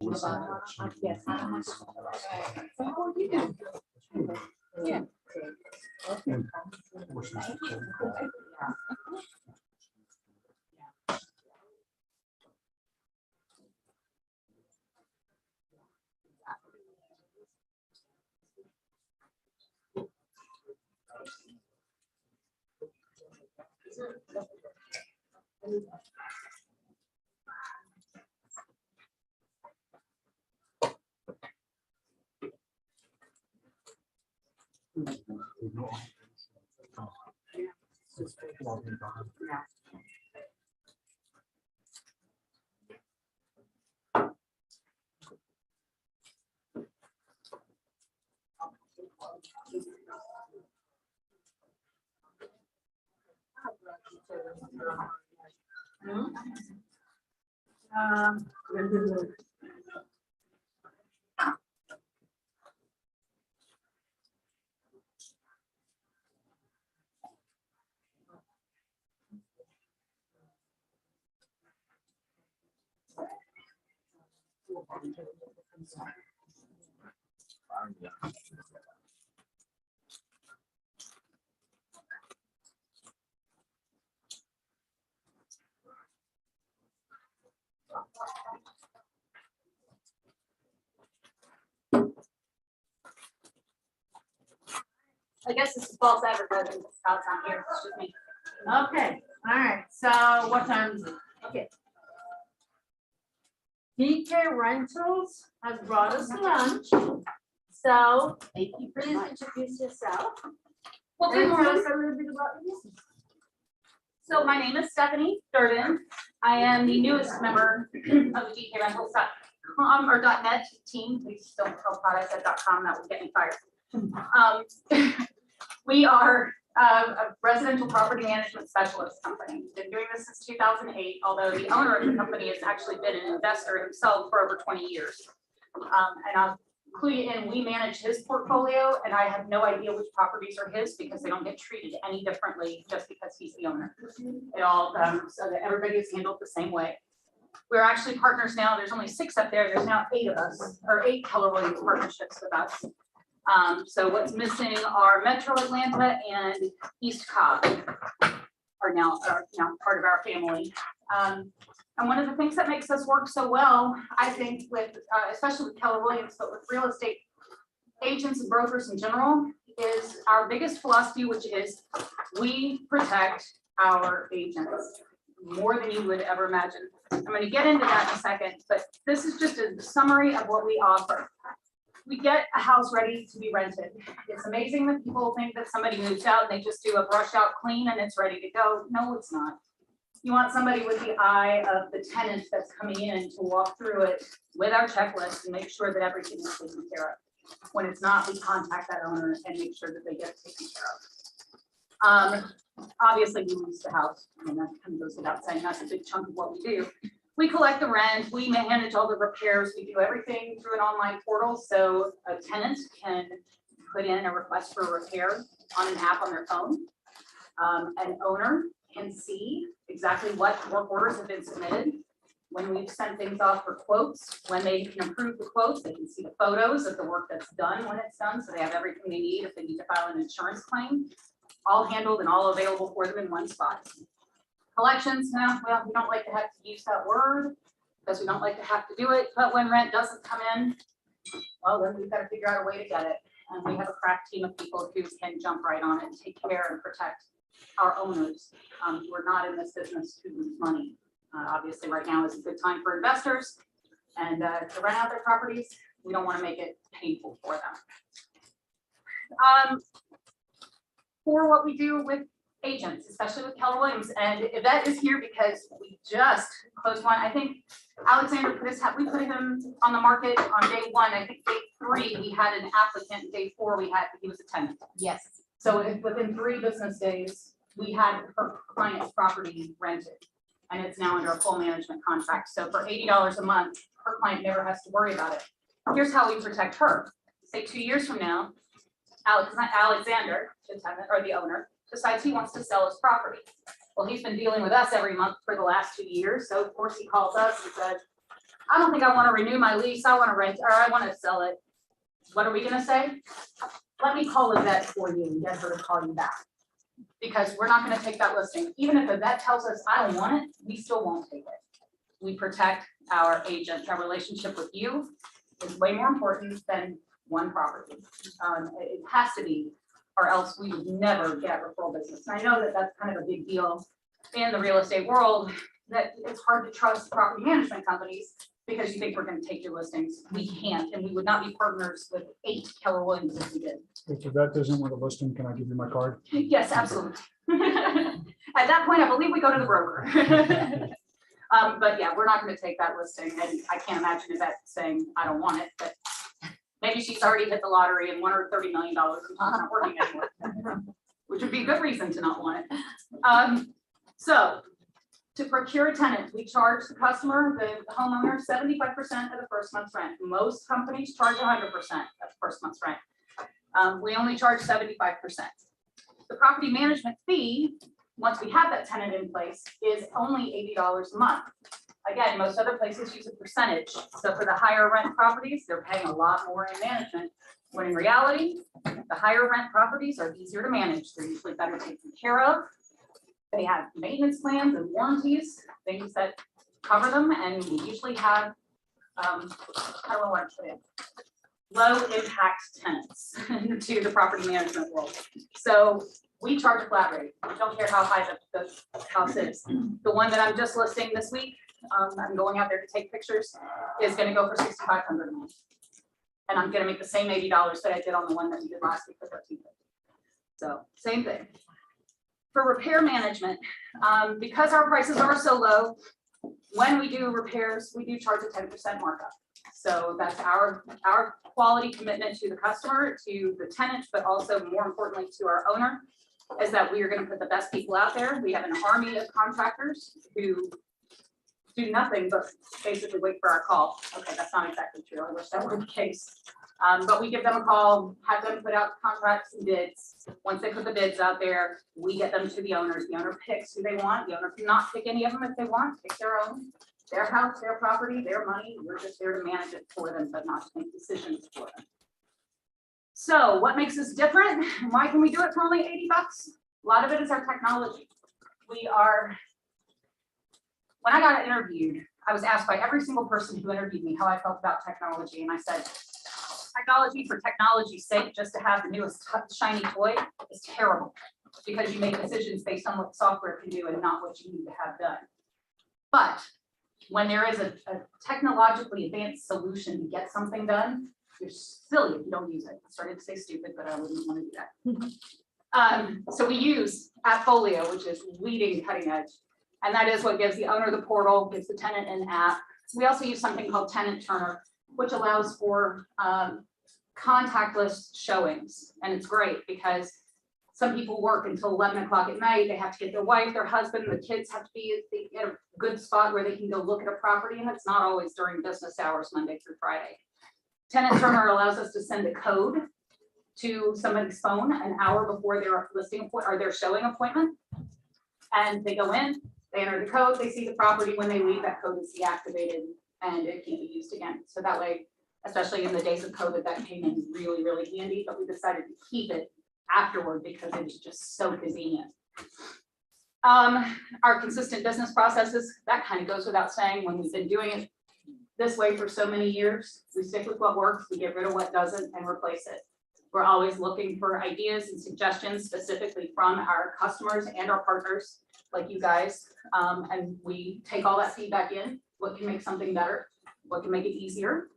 Yes. So how are you doing? Yeah. I guess it's false advertising. Scott's not here. It's just me. Okay, all right, so what time is it? Okay. DK Rentals has brought us lunch. So please introduce yourself. Well, good And tell morning. us a little bit about your business. So my name is Stephanie Durden. I am the newest member of the DKRentals.com or .net team. Please don't tell Todd I said .com. That would get me fired. We are a residential property management specialist company. Been doing this since 2008, although the owner of the company has actually been an investor himself for over 20 years. And I'll include in, we manage his portfolio, and I have no idea which properties are his because they don't get treated any differently just because he's the owner. It all, so that everybody is handled the same way. We're actually partners now. There's only 6 up there. There's now 8 of us, or 8 Keller Williams partnerships with us. So what's missing are Metro Atlanta and East Cobb are now part of our family. And one of the things that makes us work so well, I think, with especially with Keller Williams, but with real estate agents and brokers in general, is our biggest philosophy, which is we protect our agents more than you would ever imagine. I'm going to get into that in a second, but this is just a summary of what we offer. We get a house ready to be rented. It's amazing that people think that somebody moves out and they just do a brush out clean and it's ready to go. No, it's not. You want somebody with the eye of the tenant that's coming in to walk through it with our checklist and make sure that everything is taken care of. When it's not, we contact that owner and make sure that they get taken care of. Obviously, we lease the house. I mean, that kind of goes without saying. That's a big chunk of what we do. We collect the rent, we manage all the repairs, we do everything through an online portal, so a tenant can put in a request for a repair on an app on their phone. An owner can see exactly what work orders have been submitted. When we've sent things off for quotes, when they can approve the quotes, they can see the photos of the work that's done when it's done, so they have everything they need if they need to file an insurance claim, all handled and all available for them in one spot. Collections, now, well, we don't like to have to use that word because we don't like to have to do it, but when rent doesn't come in, well, then we've got to figure out a way to get it. And we have a crack team of people who can jump right on it and take care and protect our owners who are not in this business to lose money. Obviously, right now is a good time for investors and to rent out their properties. We don't want to make it painful for them. For what we do with agents, especially with Keller Williams, and Yvette is here because we just closed one. I think Alexander put him on the market on day 1. I think day 3 we had an applicant. Day 4 he was a tenant. Yes. So within 3 business days, we had her client's property rented, and it's now under a full management contract. So for $80 a month, her client never has to worry about it. Here's how we protect her. Say 2 years from now, Alexander, the tenant or the owner, decides he wants to sell his property. Well, he's been dealing with us every month for the last 2 years. So of course he calls us and says, I don't think I want to renew my lease. I want to rent, or I want to sell it. What are we gonna say? Let me call a vet for you and get her to call you back. Because we're not gonna take that listing. Even if the vet tells us, I don't want it, we still won't take it. We protect our agent. Our relationship with you is way more important than one property. It has to be, or else we would never get referral business. And I know that that's kind of a big deal in the real estate world, that it's hard to trust property management companies because you think we're gonna take your listings. We can't, and we would not be partners with 8 Keller Williams if we did. If the vet doesn't want a listing, can I give you my card? Yes, absolutely. At that point, I believe we go to the broker. But yeah, we're not gonna take that listing, and I can't imagine a vet saying, I don't want it, but maybe she's already hit the lottery and won her $30 million and she's not working anymore, which would be a good reason to not want it. So to procure a tenant, we charge the customer, the homeowner, 75% of the first month's rent. Most companies charge 100% of the first month's rent. We only charge 75%. The property management fee, once we have that tenant in place, is only $80 a month. Again, most other places use a percentage. So for the higher rent properties, they're paying a lot more in management. When in reality, the higher rent properties are easier to manage. They're usually better taken care of. They have maintenance plans and warranties, things that cover them, and we usually have, how do I want to put it? Low impact tenants to the property management world. So we charge a flat rate. We don't care how high the house is. The one that I'm just listing this week, I'm going out there to take pictures, is gonna go for $6,500 a month. And I'm gonna make the same $80 that I did on the one that we did last week for $1,350. So same thing. For repair management, because our prices are so low, when we do repairs, we do charge a 10% markup. So that's our quality commitment to the customer, to the tenant, but also more importantly to our owner, is that we are going to put the best people out there. We have an army of contractors who do nothing but basically wait for our call. Okay, that's not exactly true. I wish that were the case. But we give them a call, have them put out contracts and bids. Once they put the bids out there, we get them to the owners. The owner picks who they want. The owner cannot pick any of them if they want, pick their own. Their house, their property, their money. We're just there to manage it for them, but not to make decisions for them. So what makes us different? Why can we do it for only $80? A lot of it is our technology. When I got interviewed, I was asked by every single person who interviewed me how I felt about technology. And I said, technology for technology's sake, just to have the newest shiny toy is terrible, because you make decisions based on what software can do and not what you need to have done. But when there is a technologically advanced solution to get something done, you're silly if you don't use it. I started to say stupid, but I wouldn't want to do that. So we use AppFolio, which is leading cutting edge. And that is what gives the owner the portal, gives the tenant an app. We also use something called Tenant Turner, which allows for contactless showings. And it's great because some people work until 11 o'clock at night. They have to get their wife, their husband, the kids have to be at a good spot where they can go look at a property. And it's not always during business hours, Monday through Friday. Tenant Turner allows us to send a code to somebody's phone an hour before their listing or their showing appointment. And they go in, they enter the code, they see the property. When they leave, that code is deactivated and it can't be used again. So that way, especially in the days of COVID, that came in really, really handy, but we decided to keep it afterward because it was just so convenient. Our consistent business processes, that kind of goes without saying. When we've been doing it this way for so many years, we stick with what works, we get rid of what doesn't and replace it. We're always looking for ideas and suggestions specifically from our customers and our partners like you guys. And we take all that feedback in, what can make something better, what can make it easier.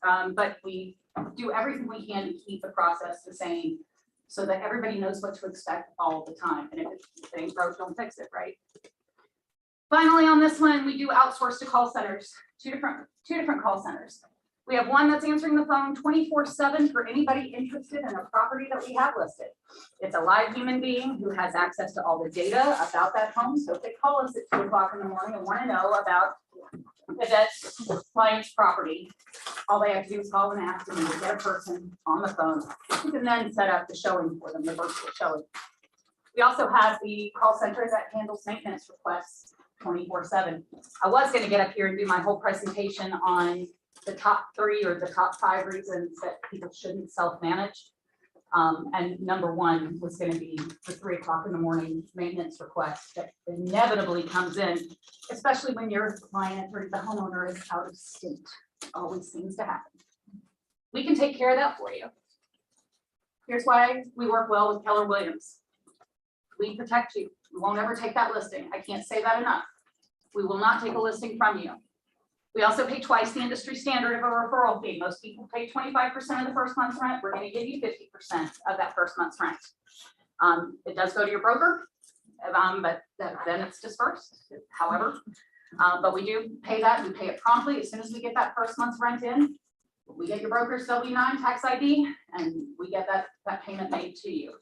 But we do everything we can to keep the process the same so that everybody knows what to expect all the time. And if it ain't broke, don't fix it, right? Finally, on this one, we do outsource to call centers, two different call centers. We have one that's answering the phone 24/7 for anybody interested in a property that we have listed. It's a live human being who has access to all the data about that home. So if they call us at 2 o'clock in the morning and want to know about that client's property, all they have to do is call and ask them to get a person on the phone who can then set up the showing for them, the virtual showing. We also have the call center that handles maintenance requests 24/7. I was gonna get up here and do my whole presentation on the top 3 or the top 5 reasons that people shouldn't self-manage. And number 1 was gonna be the 3 o'clock in the morning maintenance request that inevitably comes in, especially when your client or the homeowner is out of state. Always seems to happen. We can take care of that for you. Here's why we work well with Keller Williams. We protect you. We won't ever take that listing. I can't say that enough. We will not take a listing from you. We also pay twice the industry standard of a referral fee. Most people pay 25% of the first month's rent. We're going to give you 50% of that first month's rent. It does go to your broker, but then it's dispersed, however. But we do pay that. We pay it promptly as soon as we get that first month's rent in. We get your broker's W-9 tax ID, and we get that payment made to you.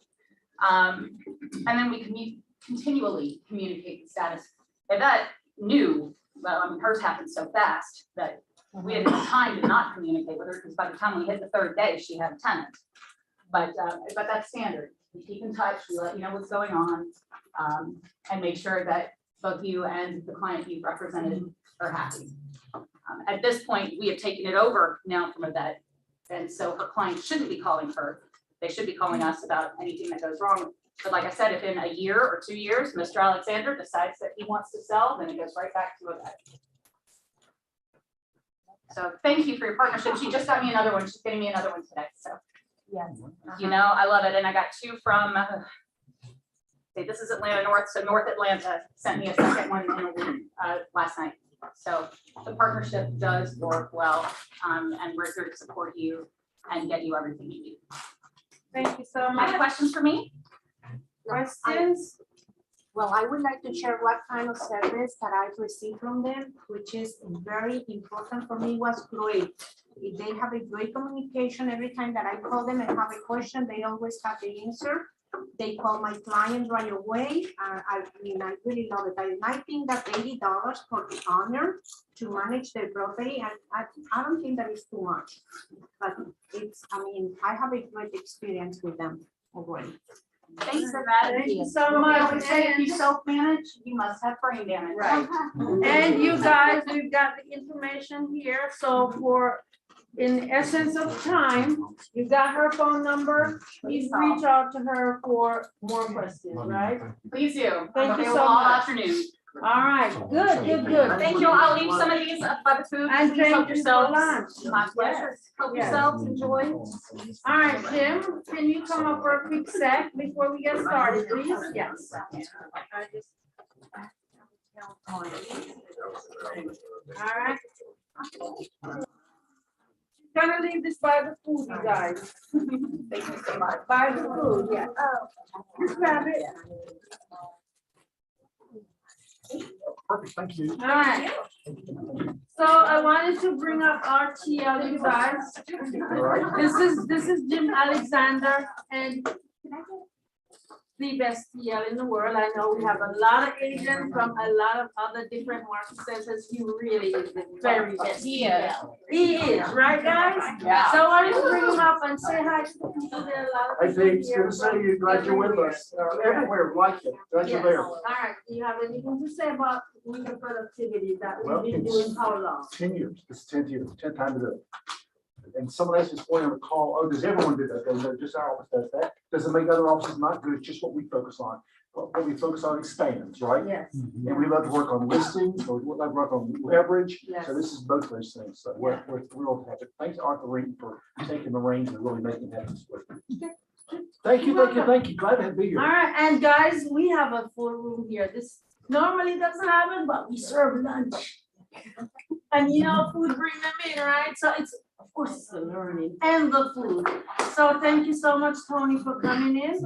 And then we continually communicate the status. And that new, well, I mean, hers happened so fast that we didn't have time to not communicate with her, because by the time we hit the 3rd day, she had a tenant. But that's standard. We keep in touch, we let you know what's going on, and make sure that both you and the client you represented are happy. At this point, we have taken it over now from a vet, and so her client shouldn't be calling her. They should be calling us about anything that goes wrong. But like I said, if in a year or 2 years, Mr. Alexander decides that he wants to sell, then it goes right back to a vet. So thank you for your partnership. She just got me another one. She's getting me another one today. So, Yes. you know, I love it. And I got 2 from, see, this is Atlanta North. So North Atlanta sent me a second one in a week, last night. So the partnership does work well, and we're here to support you and get you everything you need. Thank you so Any much. questions for me? Questions? Well, I would like to share what kind of service that I received from them, which is very important for me, was great. They have a great communication. Every time that I call them and have a question, they always have the answer. They call my client right away. I mean, I really love it. I think that $80 for the owner to manage their property, and I don't think that is too much. But it's, I mean, I have a great experience with them already. Thanks for that. Thank you so I much. always say if you self-manage, you must have brain damage. Right. And you guys, we've got the information here. So for, in essence of time, you got her phone number. Please reach out to her for more questions, right? Please do. Thank I'm you so available all much. afternoon. All right, good, good, good. Thank you. I'll leave some of these up by the food. And Please help thank you for yourselves. lunch. My pleasure. Help Yes. yourselves, enjoy. All right, Jim, can you come up for a quick sec before we get started, please? Yes. All right. Gonna leave this by the food, you guys. Thank you so much. By the food, yeah. Just grab it. Perfect, thank you. All right. So I wanted to bring up our TL, you guys. This is Jim Alexander, and the best TL in the world. I know we have a lot of agents from a lot of other different market centers. He really is the very best. He is. He is, right, guys? Yeah. So I wanted to bring him up and say hi to the people there. A lot of Hey, people Pete, it's here good to see from you. Glad you're with everywhere. us. Everywhere, we like you. Glad Yes. you're there. All right, do you have anything to say about weaker productivity that Well, we've been it's- doing how long? 10 years. This is 10th year, 10th time to do it. And someone else is pointing on the call, oh, does everyone do that? No, just our office does that. Doesn't make other offices not good, it's just what we focus on. What we focus on expands, right? Yes, And we love to work on listings, or we love to work on leverage. yes. So this is both those things. So we're thrilled to have it. Thanks to Arthur Reed for taking the reins and really making that happen. Thank you, thank you, thank you. Glad to be All here. right, and guys, we have a full room here. This normally doesn't happen, but we serve lunch. And you know, food bring them in, right? So it's, of course, it's the learning and the food. So thank you so much, Tony, for coming in.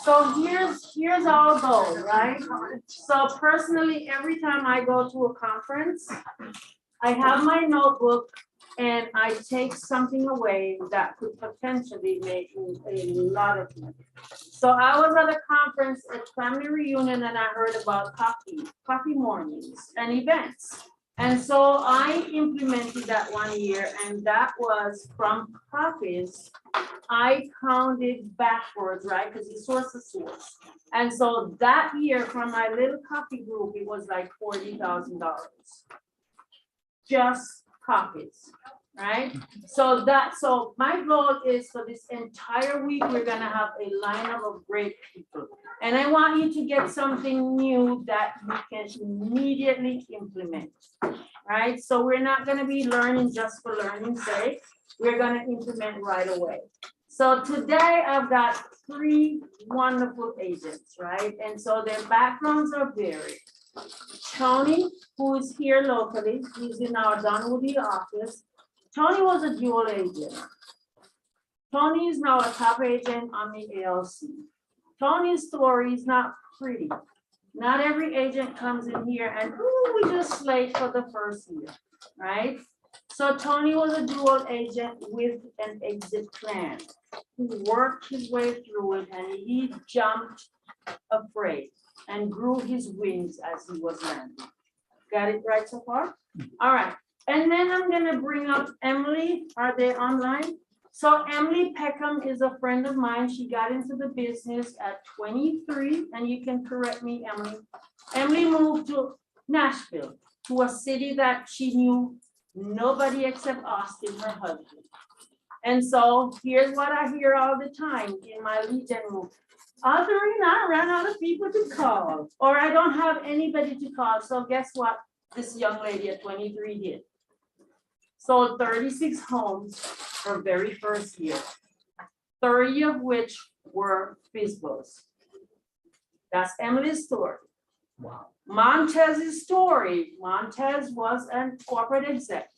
So here's our goal, right? So personally, every time I go to a conference, I have my notebook and I take something away that could potentially make me a lot of money. So I was at a conference at family reunion and I heard about coffee mornings and events. And so I implemented that 1 year, and that was from copies. I counted backwards, right? Because it's source to source. And so that year from my little copy group, it was like $40,000. Just copies, right? So my goal is for this entire week, we're gonna have a lineup of great people. And I want you to get something new that you can immediately implement, right? So we're not gonna be learning just for learning's sake. We're gonna implement right away. So today I've got 3 wonderful agents, right? And so their backgrounds are varied. Tony, who is here locally, he's in our Dunwoody office. Tony was a dual agent. Tony is now a top agent on the ALC. Tony's story is not pretty. Not every agent comes in here and, ooh, we just slate for the first year, right? So Tony was a dual agent with an exit plan. He worked his way through it and he jumped afraid and grew his wings as he was landing. Got it right so far? All right. And then I'm gonna bring up Emily. Are they online? So Emily Peckham is a friend of mine. She got into the business at 23, and you can correct me, Emily. Emily moved to Nashville, to a city that she knew nobody except Austin, her husband. And so here's what I hear all the time in my lead gen room. Autherine, I ran out of people to call, or I don't have anybody to call. So guess what this young lady at 23 did? Sold 36 homes her very first year, 30 of which were FISBOs. That's Emily's story. Wow. Montez's story. Montez was a corporate exec.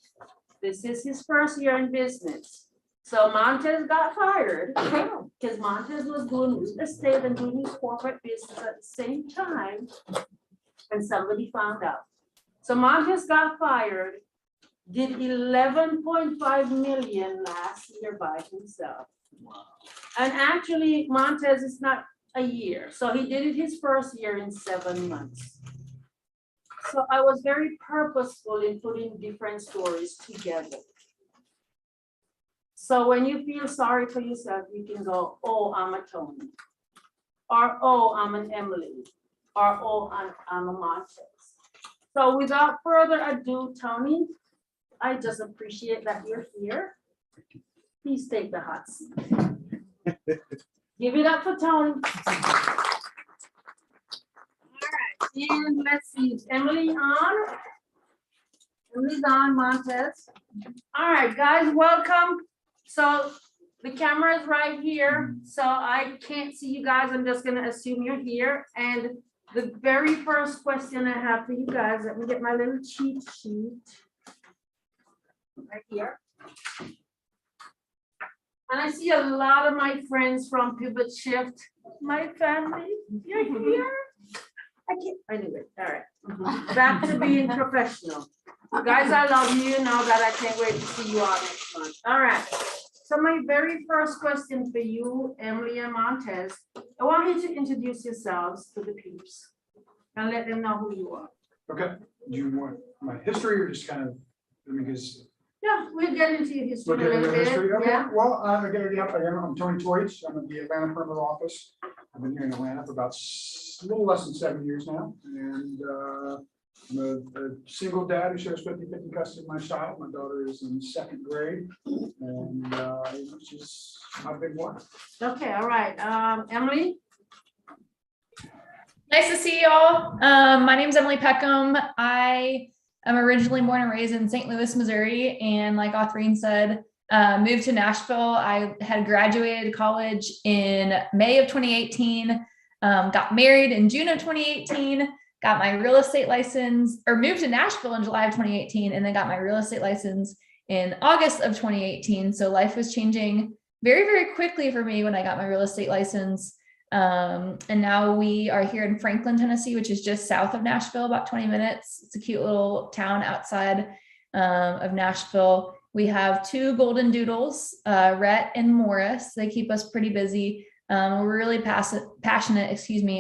This is his first year in business. So Montez got fired because Montez was doing real estate and doing his corporate business at the same time, and somebody found out. So Montez got fired, did 11.5 million last year by himself. And actually Montez is not a year. So he did it his first year in 7 months. So I was very purposeful in putting different stories together. So when you feel sorry for yourself, you can go, oh, I'm a Tony. Or, oh, I'm an Emily. Or, oh, I'm a Montez. So without further ado, Tony, I just appreciate that you're here. Please take the hot seat. Give it up for Tony. All right, and let's see, is Emily on? Emily's on, Montez. All right, guys, welcome. So the camera is right here, so I can't see you guys. I'm just gonna assume you're here. And the very first question I have for you guys, let me get my little cheat sheet. Right here. And I see a lot of my friends from Pivot Shift, my family, you're here. I can't, anyway, all right. Back to being professional. Guys, I love you, know that I can't wait to see you all next month. All right. So my very first question for you, Emily and Montez, I want you to introduce yourselves to the peeps and let them know who you are. Okay, do you want my history or just kind of, because. Yeah, we'll get into your history Okay, a little bit. history, okay, Yeah. well, I'm Tony Toyts, I'm at the Atlanta perimeter office. I've been here in Atlanta for about a little less than 7 years now, and I'm a single dad who shares 50-50 custody of my child. My daughter is in 2nd grade, and she's my big one. Okay, all right. Emily? Nice to see you all. My name is Emily Peckham. I am originally born and raised in St. Louis, Missouri, and like Autherine said, moved to Nashville. I had graduated college in May of 2018, got married in June of 2018, got my real estate license, or moved to Nashville in July of 2018, and then got my real estate license in August of 2018. So life was changing very, very quickly for me when I got my real estate license. And now we are here in Franklin, Tennessee, which is just south of Nashville, about 20 minutes. It's a cute little town outside of Nashville. We have 2 golden doodles, Rhett and Morris. They keep us pretty busy. We're really passionate,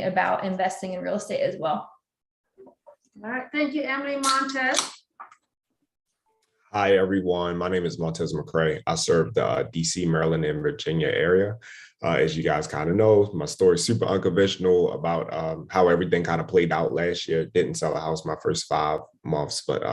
about investing in real estate as well. All right, thank you, Emily. Montez? Hi, everyone. My name is Montez McCray. I serve the DC, Maryland, and Virginia area. As you guys kind of know, my story is super unconventional about how everything kind of played out last year. Didn't sell a house my first 5 months, but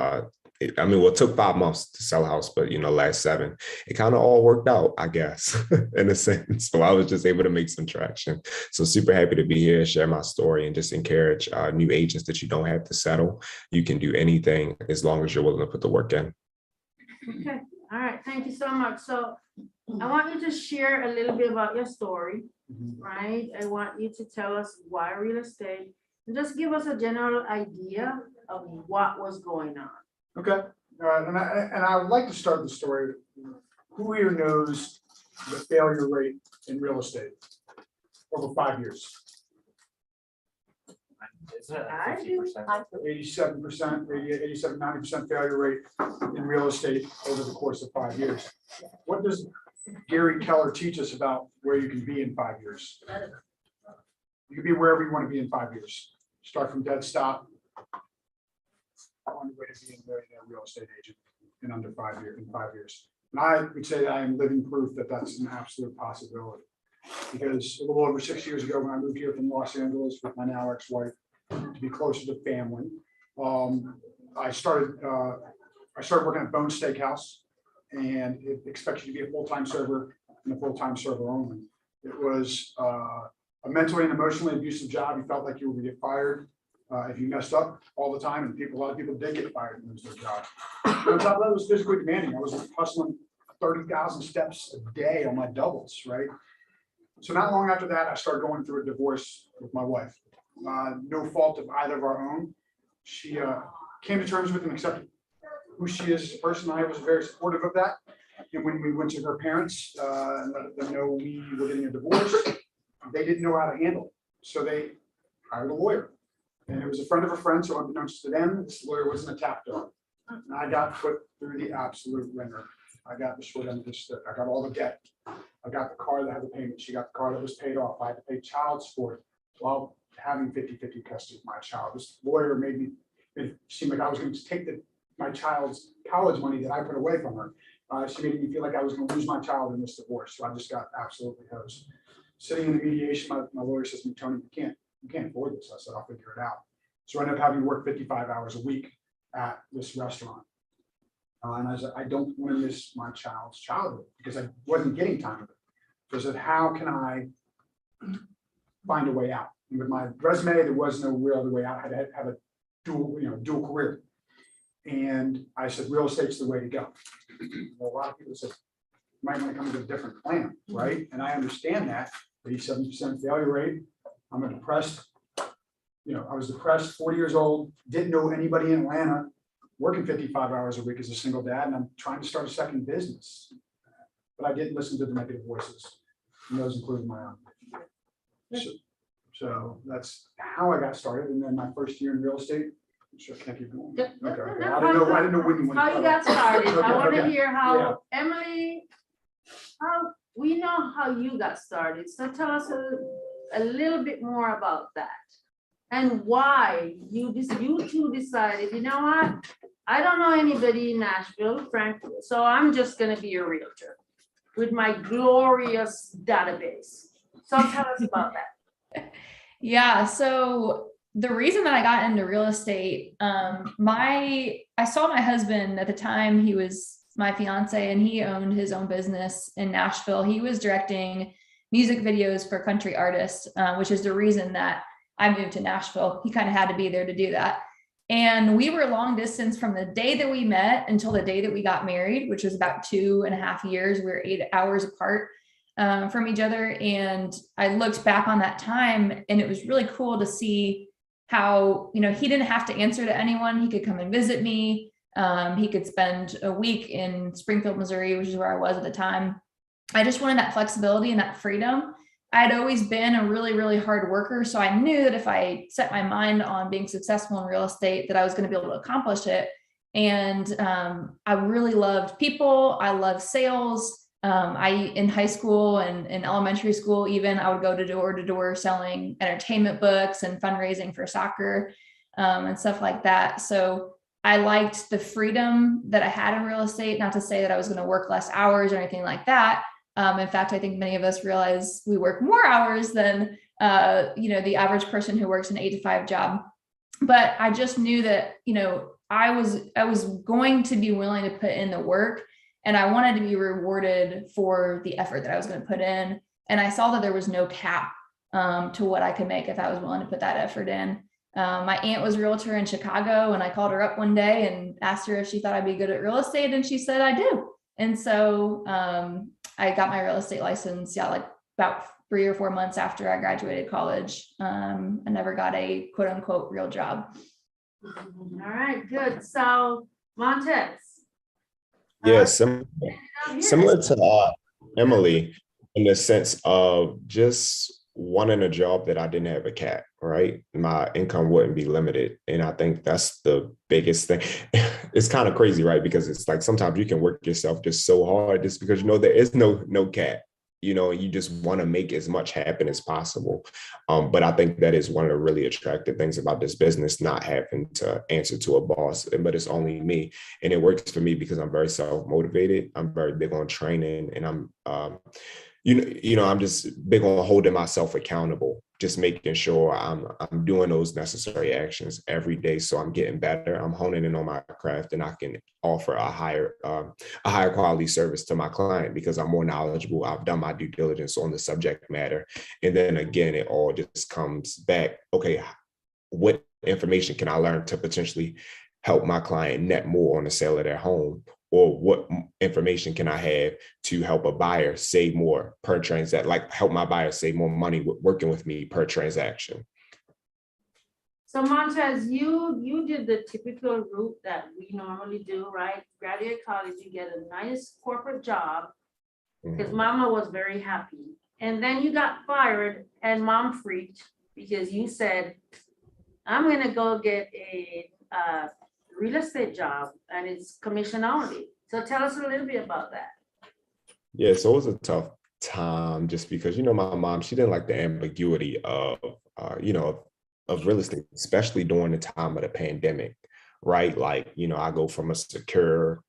it took 5 months to sell a house, but last 7, it kind of all worked out, I guess, in a sense. So I was just able to make some traction. So super happy to be here, share my story, and just encourage new agents that you don't have to settle. You can do anything as long as you're willing to put the work in. Okay, all right, thank you so much. So I want you to share a little bit about your story, right? I want you to tell us why real estate, and just give us a general idea of what was going on. Okay, and I would like to start the story. Who here knows the failure rate in real estate over 5 years? I do. 87%, 87, 90% failure rate in real estate over the course of 5 years. What does Gary Keller teach us about where you can be in 5 years? You can be wherever you want to be in 5 years. Start from dead stop. On the way to being a millionaire real estate agent in under 5 years, in 5 years. And I would say that I am living proof that that's an absolute possibility. Because a little over 6 years ago, when I moved here from Los Angeles with my now ex-wife to be closer to family, I started working at Bone Steakhouse, and it expects you to be a full-time server and a full-time server only. It was a mentally and emotionally abusive job. You felt like you were going to get fired if you messed up all the time, and a lot of people did get fired and lose their job. And on top of that, it was physically demanding. I was hustling 30,000 steps a day on my doubles, right? So not long after that, I started going through a divorce with my wife. No fault of either of our own. She came to terms with and accepted who she is as a person. I was very supportive of that. And when we went to her parents and let them know we were getting a divorce, they didn't know how to handle it. So they hired a lawyer. And it was a friend of a friend, so unbeknownst to them, this lawyer wasn't a tap dog. And I got put through the absolute ringer. I got the short end of the stick. I got all the debt. I got the car that had the payment. She got the car that was paid off. I had to pay child support while having 50-50 custody of my child. This lawyer made it seem like I was going to take my child's college money that I put away from her. She made me feel like I was going to lose my child in this divorce. So I just got absolutely hosed. Sitting in the mediation, my lawyer says to me, Tony, you can't afford this. I said, I'll figure it out. So I ended up having to work 55 hours a week at this restaurant. And I said, I don't want to miss my child's childhood because I wasn't getting time with it. So I said, how can I find a way out? And with my resume, there was no real other way out. I had to have a dual career. And I said, real estate's the way to go. Well, a lot of people said, you might want to come with a different plan, right? And I understand that, 87% failure rate. I'm a depressed, I was depressed, 40 years old, didn't know anybody in Atlanta, working 55 hours a week as a single dad, and I'm trying to start a second business. But I didn't listen to the negative voices, and those included my own. So that's how I got started. And then my first year in real estate, sure, can't keep going. Okay. I didn't know when you went. How you got started. I want to Okay. hear how Emily, we know how you got started. So tell us a little bit more about that. And why you two decided, you know what? I don't know anybody in Nashville, frankly, so I'm just gonna be a realtor with my glorious database. So tell us about that. Yeah, so the reason that I got into real estate, I saw my husband at the time. He was my fiance and he owned his own business in Nashville. He was directing music videos for country artists, which is the reason that I moved to Nashville. He kind of had to be there to do that. And we were long distance from the day that we met until the day that we got married, which was about 2.5 years. We were 8 hours apart from each other. And I looked back on that time and it was really cool to see how, he didn't have to answer to anyone. He could come and visit me. He could spend a week in Springfield, Missouri, which is where I was at the time. I just wanted that flexibility and that freedom. I had always been a really, really hard worker. So I knew that if I set my mind on being successful in real estate, that I was going to be able to accomplish it. And I really loved people. I loved sales. In high school and in elementary school, even I would go to door selling entertainment books and fundraising for soccer and stuff like that. So I liked the freedom that I had in real estate, not to say that I was going to work less hours or anything like that. In fact, I think many of us realize we work more hours than, the average person who works an 8 to 5 job. But I just knew that, I was going to be willing to put in the work, and I wanted to be rewarded for the effort that I was going to put in. And I saw that there was no cap to what I could make if I was willing to put that effort in. My aunt was a realtor in Chicago, and I called her up one day and asked her if she thought I'd be good at real estate, and she said I do. And so I got my real estate license, like about 3 or 4 months after I graduated college. I never got a quote unquote real job. All right, good. So Montez. Yeah, Here. similar to Emily, in the sense of just wanting a job that I didn't have a cap, right? My income wouldn't be limited. And I think that's the biggest thing. It's kind of crazy, right? Because it's like sometimes you can work yourself just so hard just because there is no cap, and you just want to make as much happen as possible. But I think that is one of the really attractive things about this business, not having to answer to a boss, but it's only me. And it works for me because I'm very self-motivated. I'm very big on training, and I'm I'm just big on holding myself accountable, just making sure I'm doing those necessary actions every day. So I'm getting better. I'm honing in on my craft, and I can offer a higher quality service to my client because I'm more knowledgeable. I've done my due diligence on the subject matter. And then again, it all just comes back. Okay, what information can I learn to potentially help my client net more on the sale of their home? Or what information can I have to help a buyer save more per transaction, like help my buyer save more money working with me per transaction? So Montez, you did the typical route that we normally do, right? Graduate college, you get a nice corporate job because mama was very happy. And then you got fired and mom freaked because you said, I'm gonna go get a real estate job and it's commission only. So tell us a little bit about that. Yeah, so it was a tough time just because, my mom, she didn't like the ambiguity of real estate, especially during the time of the pandemic, right? Like, I go from a secure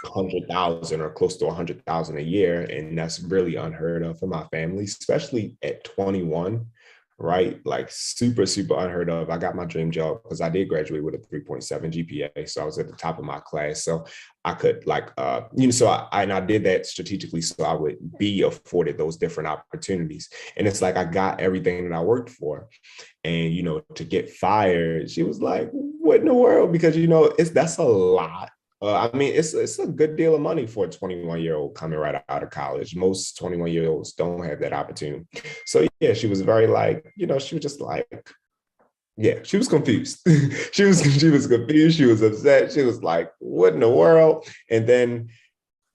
100,000 or close to 100,000 a year, and that's really unheard of for my family, especially at 21. Right? Like super, super unheard of. I got my dream job because I did graduate with a 3.7 GPA. So I was at the top of my class. So I could I did that strategically so I would be afforded those different opportunities. And it's like, I got everything that I worked for. And, to get fired, she was like, what in the world? Because, that's a lot. It's a good deal of money for a 21-year-old coming right out of college. Most 21-year-olds don't have that opportunity. So yeah, she was very she was just like, yeah, she was confused. she was confused. She was upset. She was like, what in the world? And then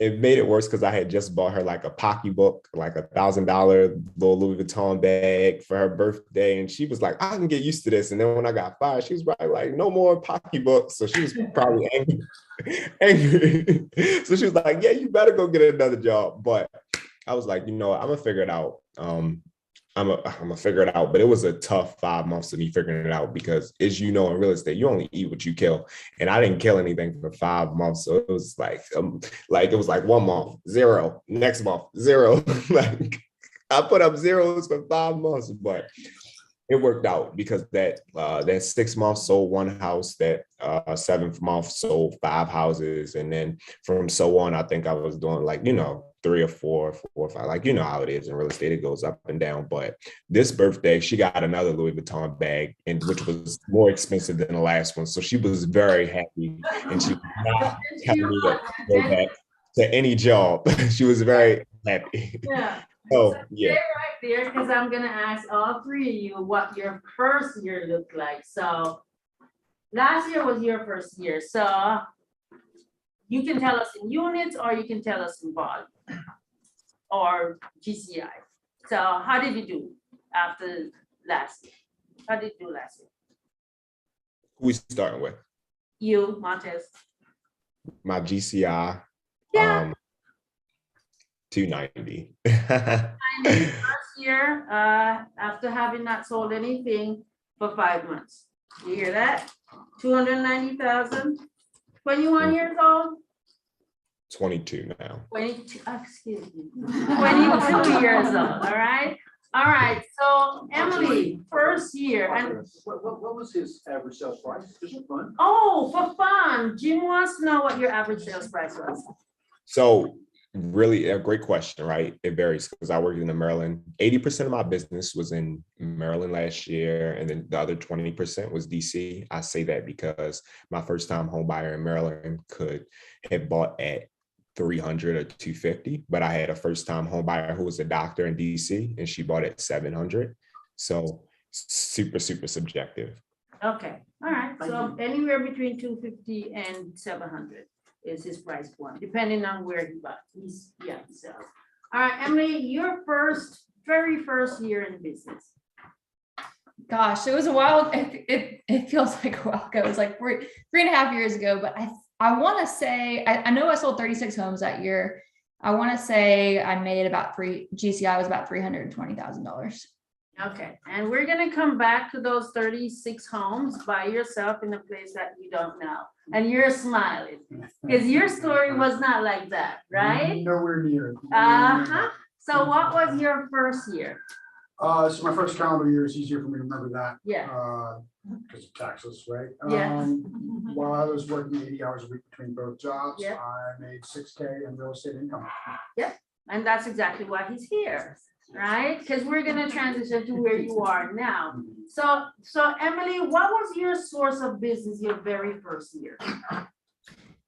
it made it worse because I had just bought her like a pocketbook, like $1,000 little Louis Vuitton bag for her birthday. And she was like, I can get used to this. And then when I got fired, she was probably like, no more pocketbooks. So she was probably angry. So she was like, yeah, you better go get another job. But I was like, I'm gonna figure it out. I'm gonna figure it out. But it was a tough 5 months of me figuring it out because, as you know, in real estate, you only eat what you kill. And I didn't kill anything for 5 months. So it was like it was like 1 month, 0, next month, 0. Like I put up zeros for 5 months, but it worked out because that 6 months sold 1 house, that 7th month sold 5 houses. And then from so on, I think I was doing 3 or 4 or 5, like, how it is in real estate, it goes up and down. But this birthday, she got another Louis Vuitton bag, and which was more expensive than the last one. So she was very happy, and she was not telling me to go back to any job. She was very happy. Yeah. Oh, So yeah. stay right there because I'm gonna ask all 3 of you what your first year looked like. So last year was your first year. So you can tell us in units or you can tell us in volume or GCI. So how did you do after last year? How did you do last year? Who we starting with? You, Montez. My GCI. Yeah. 290. First year, after having not sold anything for 5 months. You hear that? 290,000 21 years old? 22 now. 22, excuse me, 22 years old, all right? All right, so Emily, first year, and, What was his average sales price? Just for fun? oh, for fun, Jim wants to know what your average sales price was. So really a great question, right? It varies because I worked in the Maryland. 80% of my business was in Maryland last year, and then the other 20% was DC. I say that because my first time home buyer in Maryland could have bought at 300 or 250, but I had a first time home buyer who was a doctor in DC and she bought at 700. So super subjective. Okay, all right, so anywhere between 250 and 700 is his price point, depending on where he bought, so. All right, Emily, your very first year in business. Gosh, it was a while. It feels like a while ago. It was like 3.5 years ago, but I want to say, I know I sold 36 homes that year. I want to say I made about GCI was about $320,000. Okay, and we're gonna come back to those 36 homes by yourself in a place that you don't know. And you're smiling, because your story was not like that, right? Nowhere near. Uh-huh. So what was your first year? So my first calendar year is easier for me to remember that. Yeah. Because of taxes, right? Yeah. While I was working 80 hours a week between both jobs, Yeah. I made $6K in real estate income. And that's exactly why he's here, right? Because we're gonna transition to where you are now. So Emily, what was your source of business your very first year?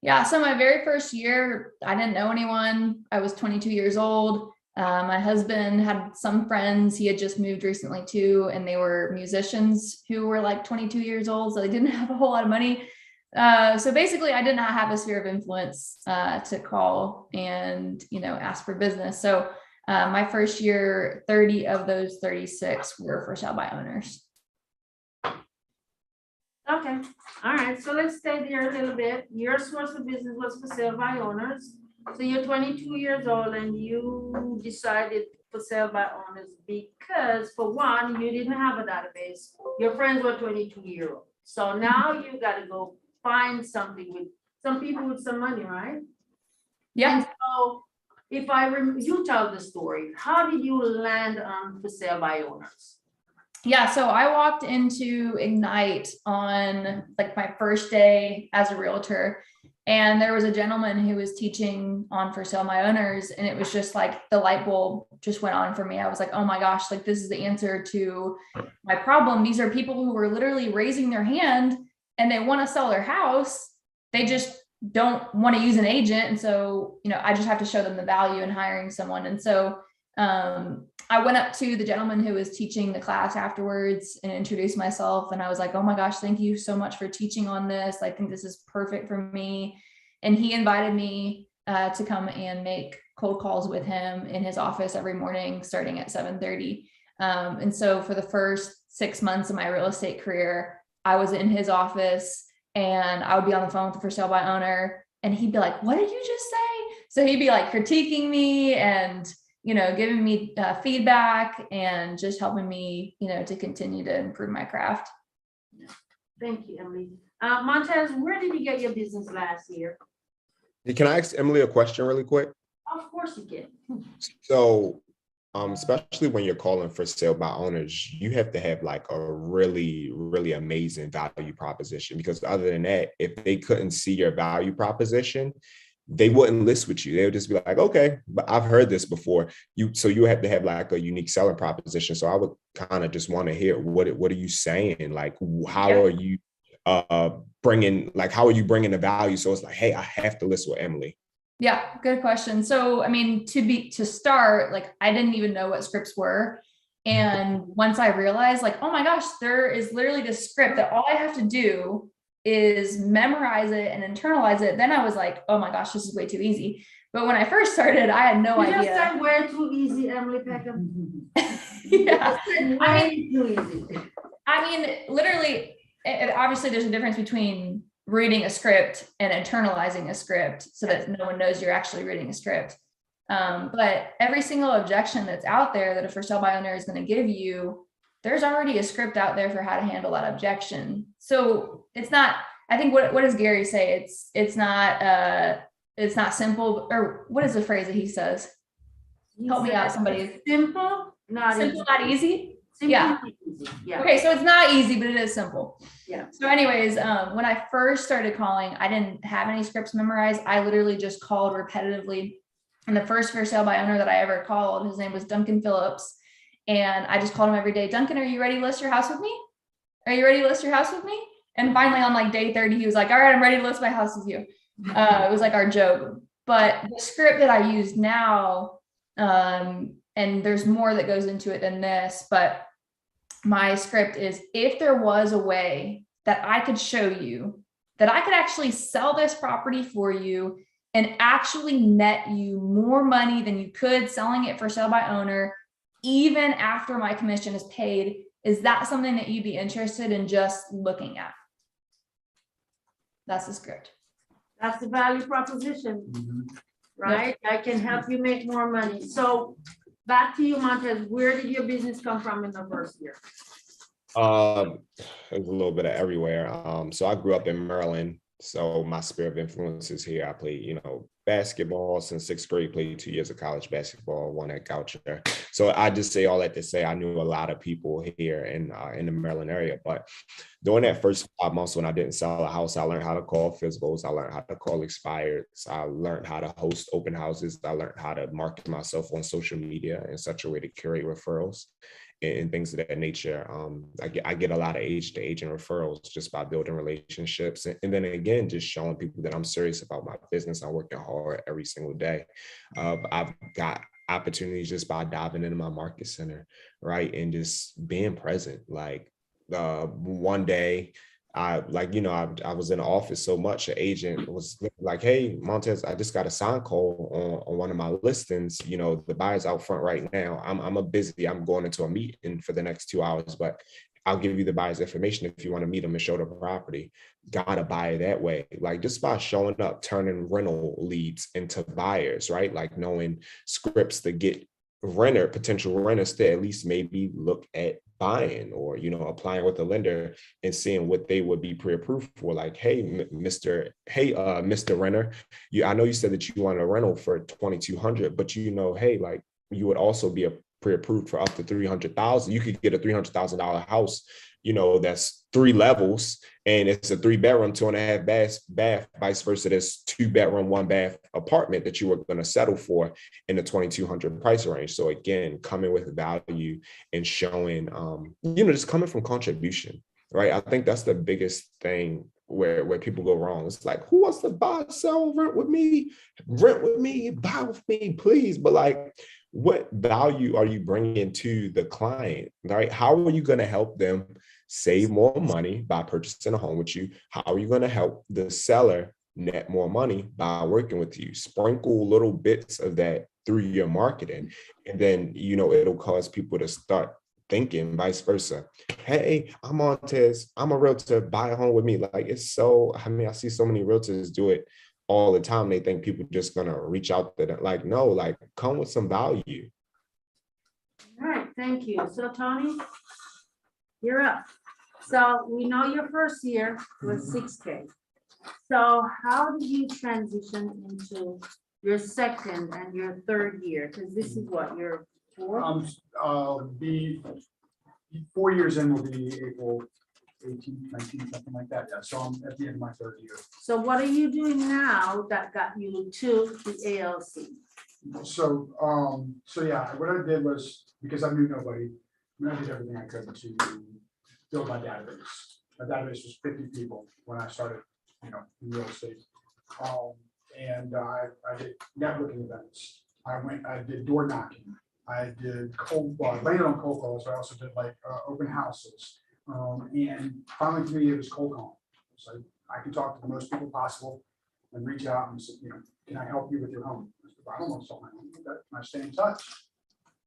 Yeah, so my very first year, I didn't know anyone. I was 22 years old. My husband had some friends he had just moved recently too, and they were musicians who were like 22 years old, so they didn't have a whole lot of money. So basically, I did not have a sphere of influence to call and ask for business. So my first year, 30 of those 36 were for sale by owners. Okay, all right, so let's stay there a little bit. Your source of business was for sale by owners. So you're 22 years old and you decided for sale by owners because for one, you didn't have a database. Your friends were 22-year-old. So now you gotta go find something with some people with some money, right? Yeah. And so if you tell the story, how did you land on for sale by owners? Yeah, so I walked into Ignite on like my first day as a realtor, and there was a gentleman who was teaching on for sale by owners, and it was just like the light bulb just went on for me. I was like, oh my gosh, like this is the answer to my problem. These are people who were literally raising their hand and they want to sell their house. They just don't want to use an agent. And so, I just have to show them the value in hiring someone. And so I went up to the gentleman who was teaching the class afterwards and introduced myself. And I was like, oh my gosh, thank you so much for teaching on this. I think this is perfect for me. And he invited me to come and make cold calls with him in his office every morning, starting at 7:30. And so for the first 6 months of my real estate career, I was in his office and I would be on the phone with the for sale by owner. And he'd be like, what did you just say? So he'd be like critiquing me and giving me feedback and just helping me, to continue to improve my craft. Thank you, Emily. Montez, where did you get your business last year? Can I ask Emily a question really quick? Of course you can. So, especially when you're calling for sale by owners, you have to have like a really, really amazing value proposition, because other than that, if they couldn't see your value proposition, they wouldn't list with you. They would just be like, okay, but I've heard this before. So you have to have like a unique selling proposition. So I would kind of just want to hear what are you saying? Like, how are you bringing the value? So it's like, hey, I have to list with Emily. Yeah, good question. So, I mean, to start, like, I didn't even know what scripts were. And once I realized like, oh my gosh, there is literally this script that all I have to do is memorize it and internalize it. Then I was like, oh my gosh, this is way too easy. But when I first started, I had no idea. You just said way too easy, Emily Peckham. Yeah. Way too easy. I mean, literally, obviously there's a difference between reading a script and internalizing a script so that no one knows you're actually reading a script. But every single objection that's out there that a for sale by owner is going to give you, there's already a script out there for how to handle that objection. So it's not I think what does Gary say? It's not simple, or what is the phrase that he says? Help me out, somebody. Simple, not Simple, easy. not easy? Simple, Yeah. not easy. Yeah. Okay, so it's not easy, but it is simple. Yeah. So anyways, when I first started calling, I didn't have any scripts memorized. I literally just called repetitively. And the first for sale by owner that I ever called, his name was Duncan Phillips. And I just called him every day. Duncan, are you ready to list your house with me? Are you ready to list your house with me? And finally on like day 30, he was like, all right, I'm ready to list my house with you. It was like our joke. But the script that I use now, and there's more that goes into it than this, but my script is, if there was a way that I could show you that I could actually sell this property for you and actually net you more money than you could selling it for sale by owner, even after my commission is paid, is that something that you'd be interested in just looking at? That's the script. That's the value proposition, Mhm. right? I can help you make more money. So back to you, Montez, where did your business come from in the first year? There's a little bit of everywhere. So I grew up in Maryland. So my sphere of influence is here. I played, basketball since 6th grade, played 2 years of college basketball, one at Goucher. So I just say all that to say I knew a lot of people here in the Maryland area. But during that first 5 months when I didn't sell a house, I learned how to call physicals. I learned how to call expireds. I learned how to host open houses. I learned how to market myself on social media in such a way to curate referrals and things of that nature. I get a lot of agent referrals just by building relationships. And then again, just showing people that I'm serious about my business. I'm working hard every single day. I've got opportunities just by diving into my market center, right? And just being present. Like one day, I was in the office so much, an agent was like, hey, Montez, I just got a sign call on one of my listings. The buyer's out front right now. I'm going into a meeting for the next 2 hours, but I'll give you the buyer's information if you want to meet them and show the property. Gotta buy it that way. Like just by showing up, turning rental leads into buyers, right? Like knowing scripts to get potential renters to at least maybe look at buying or, applying with the lender and seeing what they would be pre-approved for. Like, hey, Mr. Renter, I know you said that you want a rental for $2,200, but hey, like you would also be pre-approved for up to $300,000. You could get a $300,000 house, that's 3 levels and it's a 3-bedroom, 2.5 bath, vice versa. There's 2-bedroom, 1-bath apartment that you were going to settle for in the $2,200 price range. So again, coming with value and showing, just coming from contribution, right? I think that's the biggest thing where people go wrong. It's like, who wants to buy, sell, rent with me, buy with me, please. But like, what value are you bringing to the client, right? How are you going to help them save more money by purchasing a home with you? How are you going to help the seller net more money by working with you? Sprinkle little bits of that through your marketing. And then, it'll cause people to start thinking vice versa. Hey, I'm Montez. I'm a realtor. Buy a home with me. Like I see so many realtors do it all the time. They think people just gonna reach out to them. Like, no, like come with some value. All right, thank you. So Tony, you're up. So we know your first year was 6K. So how did you transition into your second and your third year? Because this is what, your fourth? Be 4 years in will be April 18, 19, something like that. Yeah, so I'm at the end of my third year. So what are you doing now that got you to the ALC? So yeah, what I did was, because I knew nobody, I did everything I could to build my database. My database was 50 people when I started, in real estate. And I did networking events. I did door knocking. I did I landed on cold calls, but I also did like open houses. And finally to me, it was cold calling. So I can talk to the most people possible and reach out and say, can I help you with your home? I don't want to sell my home. Can I stay in touch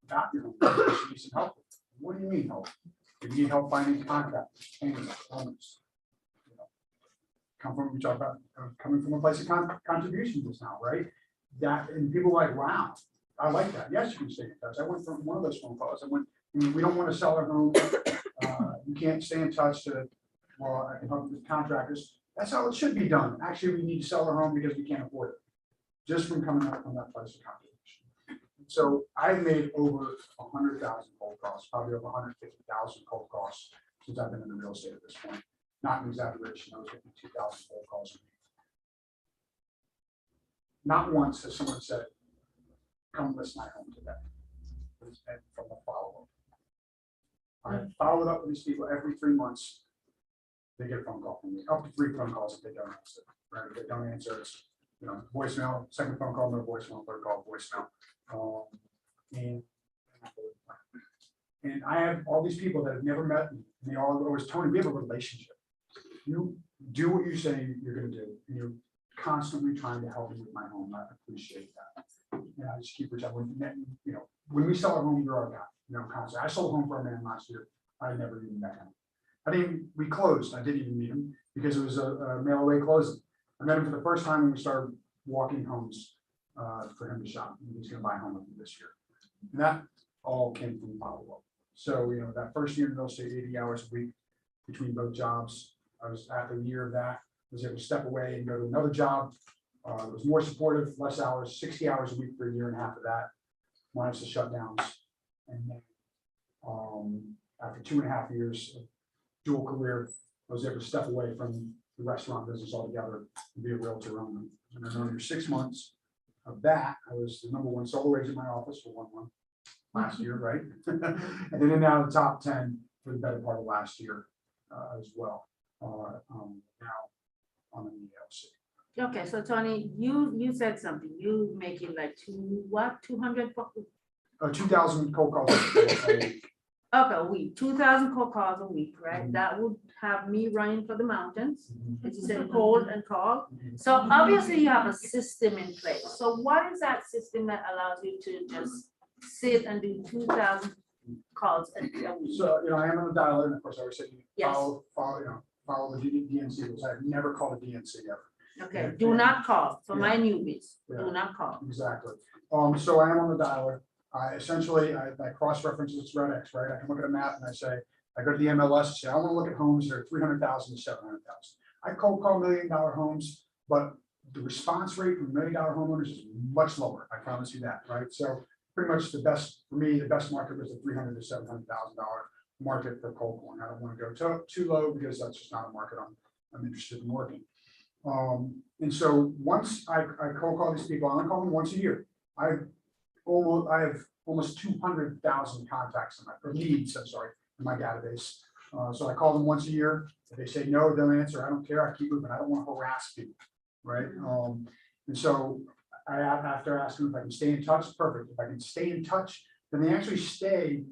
about your home? You need some help. What do you mean help? You need help finding contractors, painters, owners. We talk about coming from a place of contribution just now, right? And people are like, wow, I like that. Yes, you can stay in touch. I went from one of those phone calls. We don't want to sell our home. You can't stay in touch I can help with contractors. That's how it should be done. Actually, we need to sell our home because we can't afford it, just from coming up from that price of calculation. So I've made over 100,000 cold calls, probably over 150,000 cold calls since I've been in the real estate at this point. Not an exaggeration, I was getting 2,000 cold calls a week. Not once has someone said, come list my home today. It's been from a follow-up. I followed up with these people every 3 months. They get a phone call from me, up to 3 phone calls if they don't answer. Right? If they don't answer, it's, you know, voicemail, second phone call, no voicemail, third call, voicemail. And I have all these people that have never met me, and they all always, Tony, we have a relationship. You do what you say you're gonna do, and you're constantly trying to help me with my home. I appreciate that. And I just keep reaching, you know, when we sell a home, you're our guy, you know, constantly. I sold a home for a man last year. I never even met him. I didn't, we closed. I didn't even meet him because it was a mail away closing. I met him for the first time when we started walking homes for him to shop. He's gonna buy a home with me this year. And that all came from follow-up. So, you know, that first year in real estate, 80 hours a week between both jobs. I was after a year of that, was able to step away and go to another job. It was more supportive, less hours, 60 hours a week for a year and a half of that, minus the shutdowns. And then after 2.5 years of dual career, I was able to step away from the restaurant business altogether and be a realtor only. And then under 6 months of that, I was the #1 solo agent in my office for 1 month last year, right? And then now the top 10 for the better part of last year as well. Now I'm in the ELC. Okay, so Tony, you said something, you making like 200? 2,000 cold calls a week. Okay, a week, 2,000 cold calls a week, right? Mhm. That would have me running for the mountains. Mhm. As you said, cold and call. Mhm. So obviously you have a system in place. So what is that system that allows you to just sit and do 2,000 calls a week? So, you know, I am on the dialer, and of course, I always say, Yes. follow the DNC rules. I've never called a DNC ever. Okay, do not call for my newbies. Yeah. Do not call. Exactly. So I am on the dialer. I essentially, I cross-reference this Red X, right? I can look at a map and I say, I go to the MLS and say, I want to look at homes that are 300,000 to 700,000. I cold call $1 million homes, but the response rate from $1 million homeowners is much lower. I promise you that, right? So pretty much the best, for me, the best market was the $300,000 to $700,000 market for cold calling. I don't want to go too low because that's just not a market I'm interested in working. And so once I cold call these people, I only call them once a year. I have almost 200,000 contacts in my, or leads, I'm sorry, in my database. So I call them once a year. If they say no, don't answer. I don't care. I keep moving. I don't want to harass people, right? And so after asking if I can stay in touch, perfect. If I can stay in touch, then they actually stay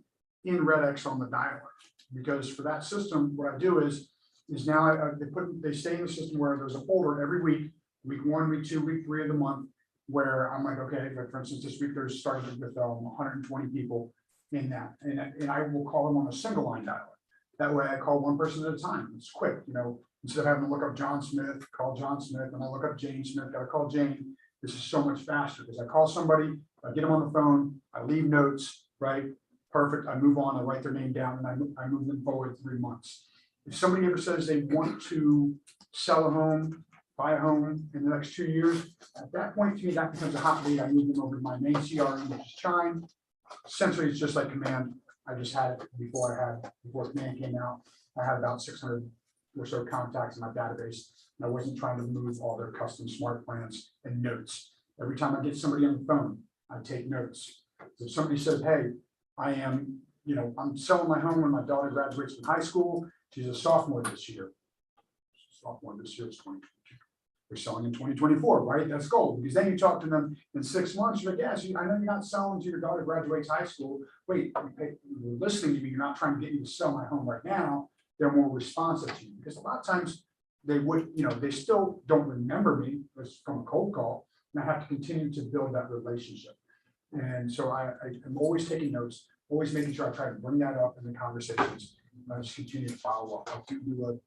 in Red X on the dialer. Because for that system, what I do is now they stay in the system where there's a folder every week 1, week 2, week 3 of the month, where I'm like, okay, but for instance, this week there's started with 120 people in that, and I will call them on a single line dialer. That way I call one person at a time. It's quick, you know, instead of having to look up John Smith, call John Smith, and I look up Jane Smith, gotta call Jane. This is so much faster because I call somebody, I get them on the phone, I leave notes, right? Perfect. I move on, I write their name down, and I move them forward 3 months. If somebody ever says they want to sell a home, buy a home in the next 2 years, at that point, to me, that becomes a hot lead. I move them over to my main CRM, which is Chime. Essentially, it's just like Command. I just had it before Command came out. I had about 600 or so contacts in my database. And I wasn't trying to move all their custom smart plans and notes. Every time I get somebody on the phone, I take notes. If somebody says, hey, I'm selling my home when my daughter graduates from high school. She's a sophomore this year. Sophomore this year is 2022. We're selling in 2024, right? That's gold. Because then you talk to them in 6 months, you're like, yes, I know you're not selling to your daughter graduates high school. Wait, you're listening to me. You're not trying to get me to sell my home right now. They're more responsive to you because a lot of times they would, they still don't remember me from a cold call. And I have to continue to build that relationship. And so I'm always taking notes, always making sure I try to bring that up in the conversations. And I just continue to follow up. I do an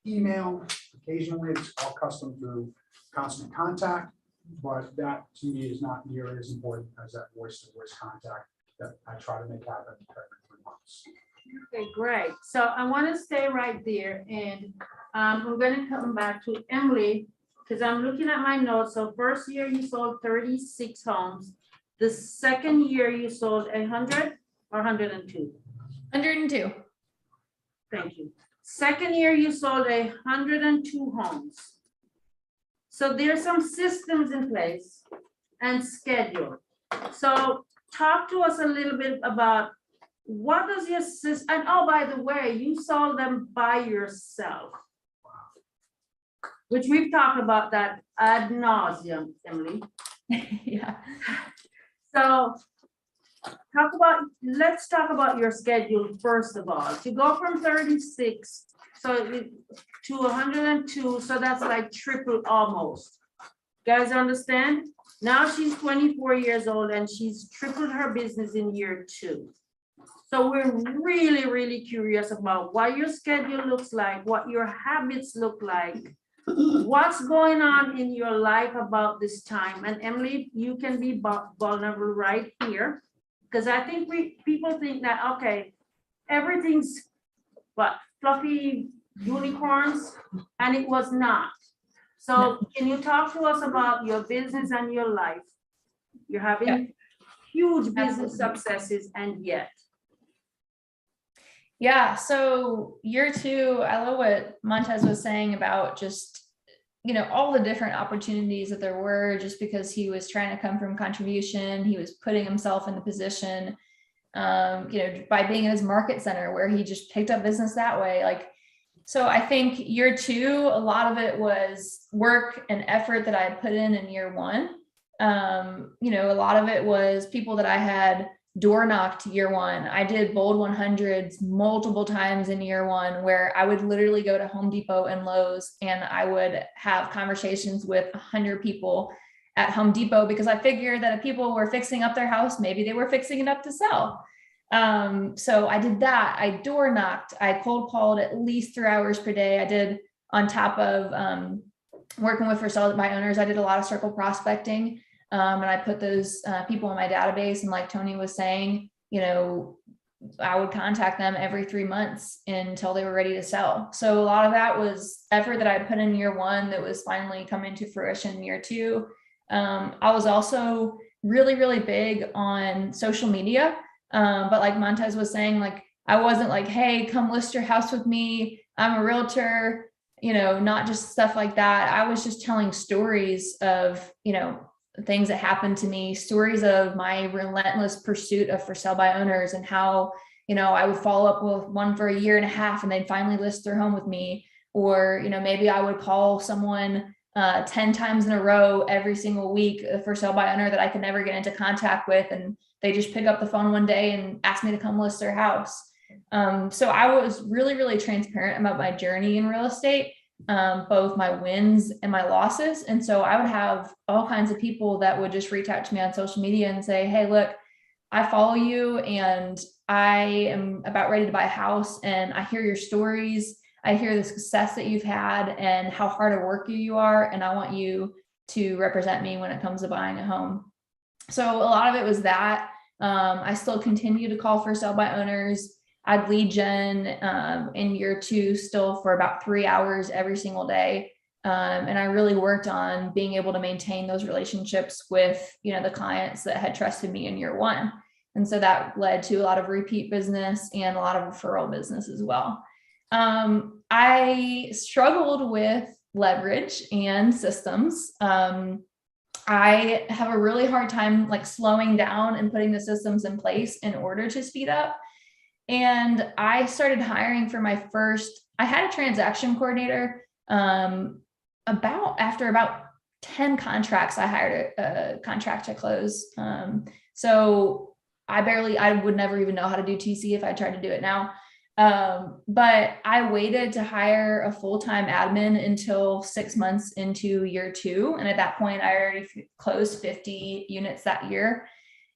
email. Occasionally, it's all custom through constant contact, but that to me is not nearly as important as that voice-to-voice contact that I try to make happen every 3 months. Okay, great. So I want to stay right there and we're gonna come back to Emily, because I'm looking at my notes. So first year you sold 36 homes. The second year you sold 100 or 102? 102. Thank you. Second year you sold 102 homes. So there's some systems in place and schedule. So talk to us a little bit about what does your system, and oh, by the way, you sold them by yourself. Which we've talked about that ad nauseum, Emily. Yeah. So let's talk about your schedule first of all. To go from 36 to 102, so that's like triple almost. Guys understand? Now she's 24 years old and she's tripled her business in year 2. So we're really, really curious about what your schedule looks like, what your habits look like, what's going on in your life about this time. And Emily, you can be vulnerable right here, because I think people think that, okay, everything's fluffy unicorns, and it was not. So can you talk to us about your business and your life? You're having huge business successes, and yet. Yeah, so year 2, I love what Montez was saying about just, all the different opportunities that there were, just because he was trying to come from contribution, he was putting himself in the position, by being in his market center where he just picked up business that way. So I think year 2, a lot of it was work and effort that I had put in year 1. A lot of it was people that I had door knocked year 1. I did bold 100s multiple times in year 1, where I would literally go to Home Depot and Lowe's and I would have conversations with 100 people at Home Depot, because I figured that if people were fixing up their house, maybe they were fixing it up to sell. So I did that. I door knocked, I cold called at least 3 hours per day. I did, on top of working with for sale by owners, I did a lot of circle prospecting. And I put those people in my database, and like Tony was saying, I would contact them every 3 months until they were ready to sell. So a lot of that was effort that I put in year 1 that was finally coming to fruition in year 2. I was also really, really big on social media. But like Montez was saying, I wasn't like, hey, come list your house with me, I'm a realtor, not just stuff like that. I was just telling stories of, things that happened to me, stories of my relentless pursuit of for sale by owners, and how, I would follow up with one for 1.5 years and they'd finally list their home with me. Or, maybe I would call someone 10 times in a row every single week, a for sale by owner that I could never get into contact with, and they just pick up the phone one day and ask me to come list their house. So I was really, really transparent about my journey in real estate, both my wins and my losses. And so I would have all kinds of people that would just reach out to me on social media and say, hey, look, I follow you and I am about ready to buy a house, and I hear your stories. I hear the success that you've had and how hard a worker you are, and I want you to represent me when it comes to buying a home. So a lot of it was that. I still continue to call for sale by owners. I'd lead gen in year 2 still for about 3 hours every single day. And I really worked on being able to maintain those relationships with, the clients that had trusted me in year 1. And so that led to a lot of repeat business and a lot of referral business as well. I struggled with leverage and systems. I have a really hard time slowing down and putting the systems in place in order to speed up. And I started hiring for my I had a transaction coordinator. After about 10 contracts, I hired a contract to close. So I would never even know how to do TC if I tried to do it now. But I waited to hire a full-time admin until 6 months into year 2. And at that point, I already closed 50 units that year.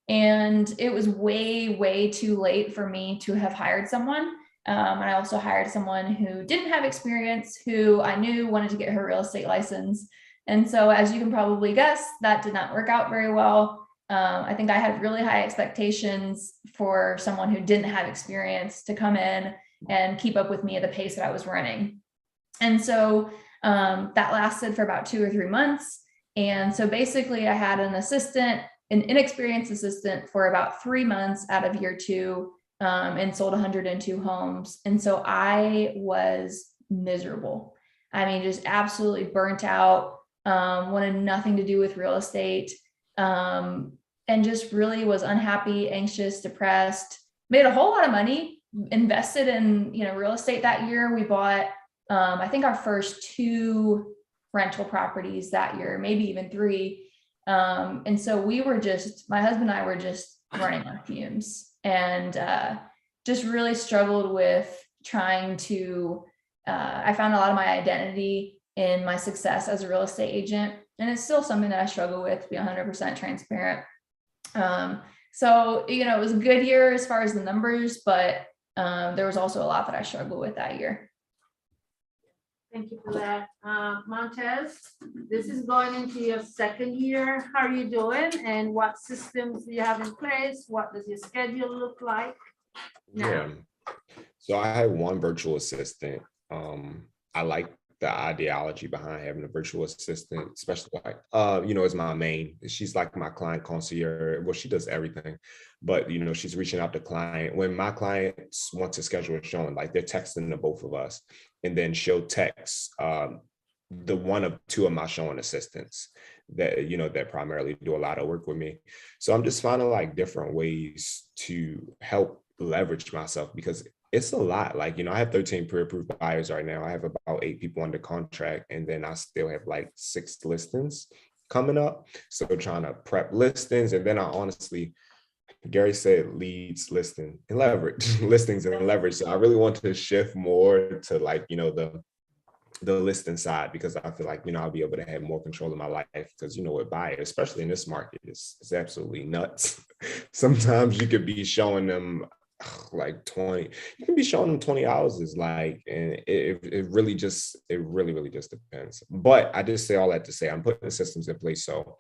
And it was way, way too late for me to have hired someone. And I also hired someone who didn't have experience, who I knew wanted to get her real estate license. And so, as you can probably guess, that did not work out very well. I think I had really high expectations for someone who didn't have experience to come in and keep up with me at the pace that I was running. And so that lasted for about 2 or 3 months. And so basically I had an inexperienced assistant for about 3 months out of year 2, and sold 102 homes. And so I was miserable. I mean, just absolutely burnt out, wanted nothing to do with real estate, and just really was unhappy, anxious, depressed, made a whole lot of money, invested in, real estate that year. We bought, I think our first 2 rental properties that year, maybe even 3. And so my husband and I were just running on fumes, and just really struggled with trying to, I found a lot of my identity in my success as a real estate agent. And it's still something that I struggle with, to be 100% transparent. So, it was a good year as far as the numbers, but there was also a lot that I struggled with that year. Thank you for that. Montez, this is going into your 2nd year. How are you doing? And what systems do you have in place? What does your schedule look like? Yeah. So I had one virtual assistant. I like the ideology behind having a virtual assistant, especially as my main. She's like my client concierge. Well, she does everything, but she's reaching out to client when my clients want to schedule a showing, like they're texting the both of us, and then she'll text the one of 2 of my showing assistants that that primarily do a lot of work with me. So I'm just finding like different ways to help leverage myself, because it's a lot. Like, I have 13 pre-approved buyers right now. I have about 8 people under contract, and then I still have like 6 listings coming up. So trying to prep listings, and then I honestly, Gary said leads, listing, and leverage, listings and leverage. So I really want to shift more to like, the listing side, because I feel like, I'll be able to have more control of my life, because, with buyers, especially in this market, it's absolutely nuts. Sometimes you could be showing them like 20, you can be showing them 20 houses, like, and it really just depends. But I just say all that to say I'm putting the systems in place. So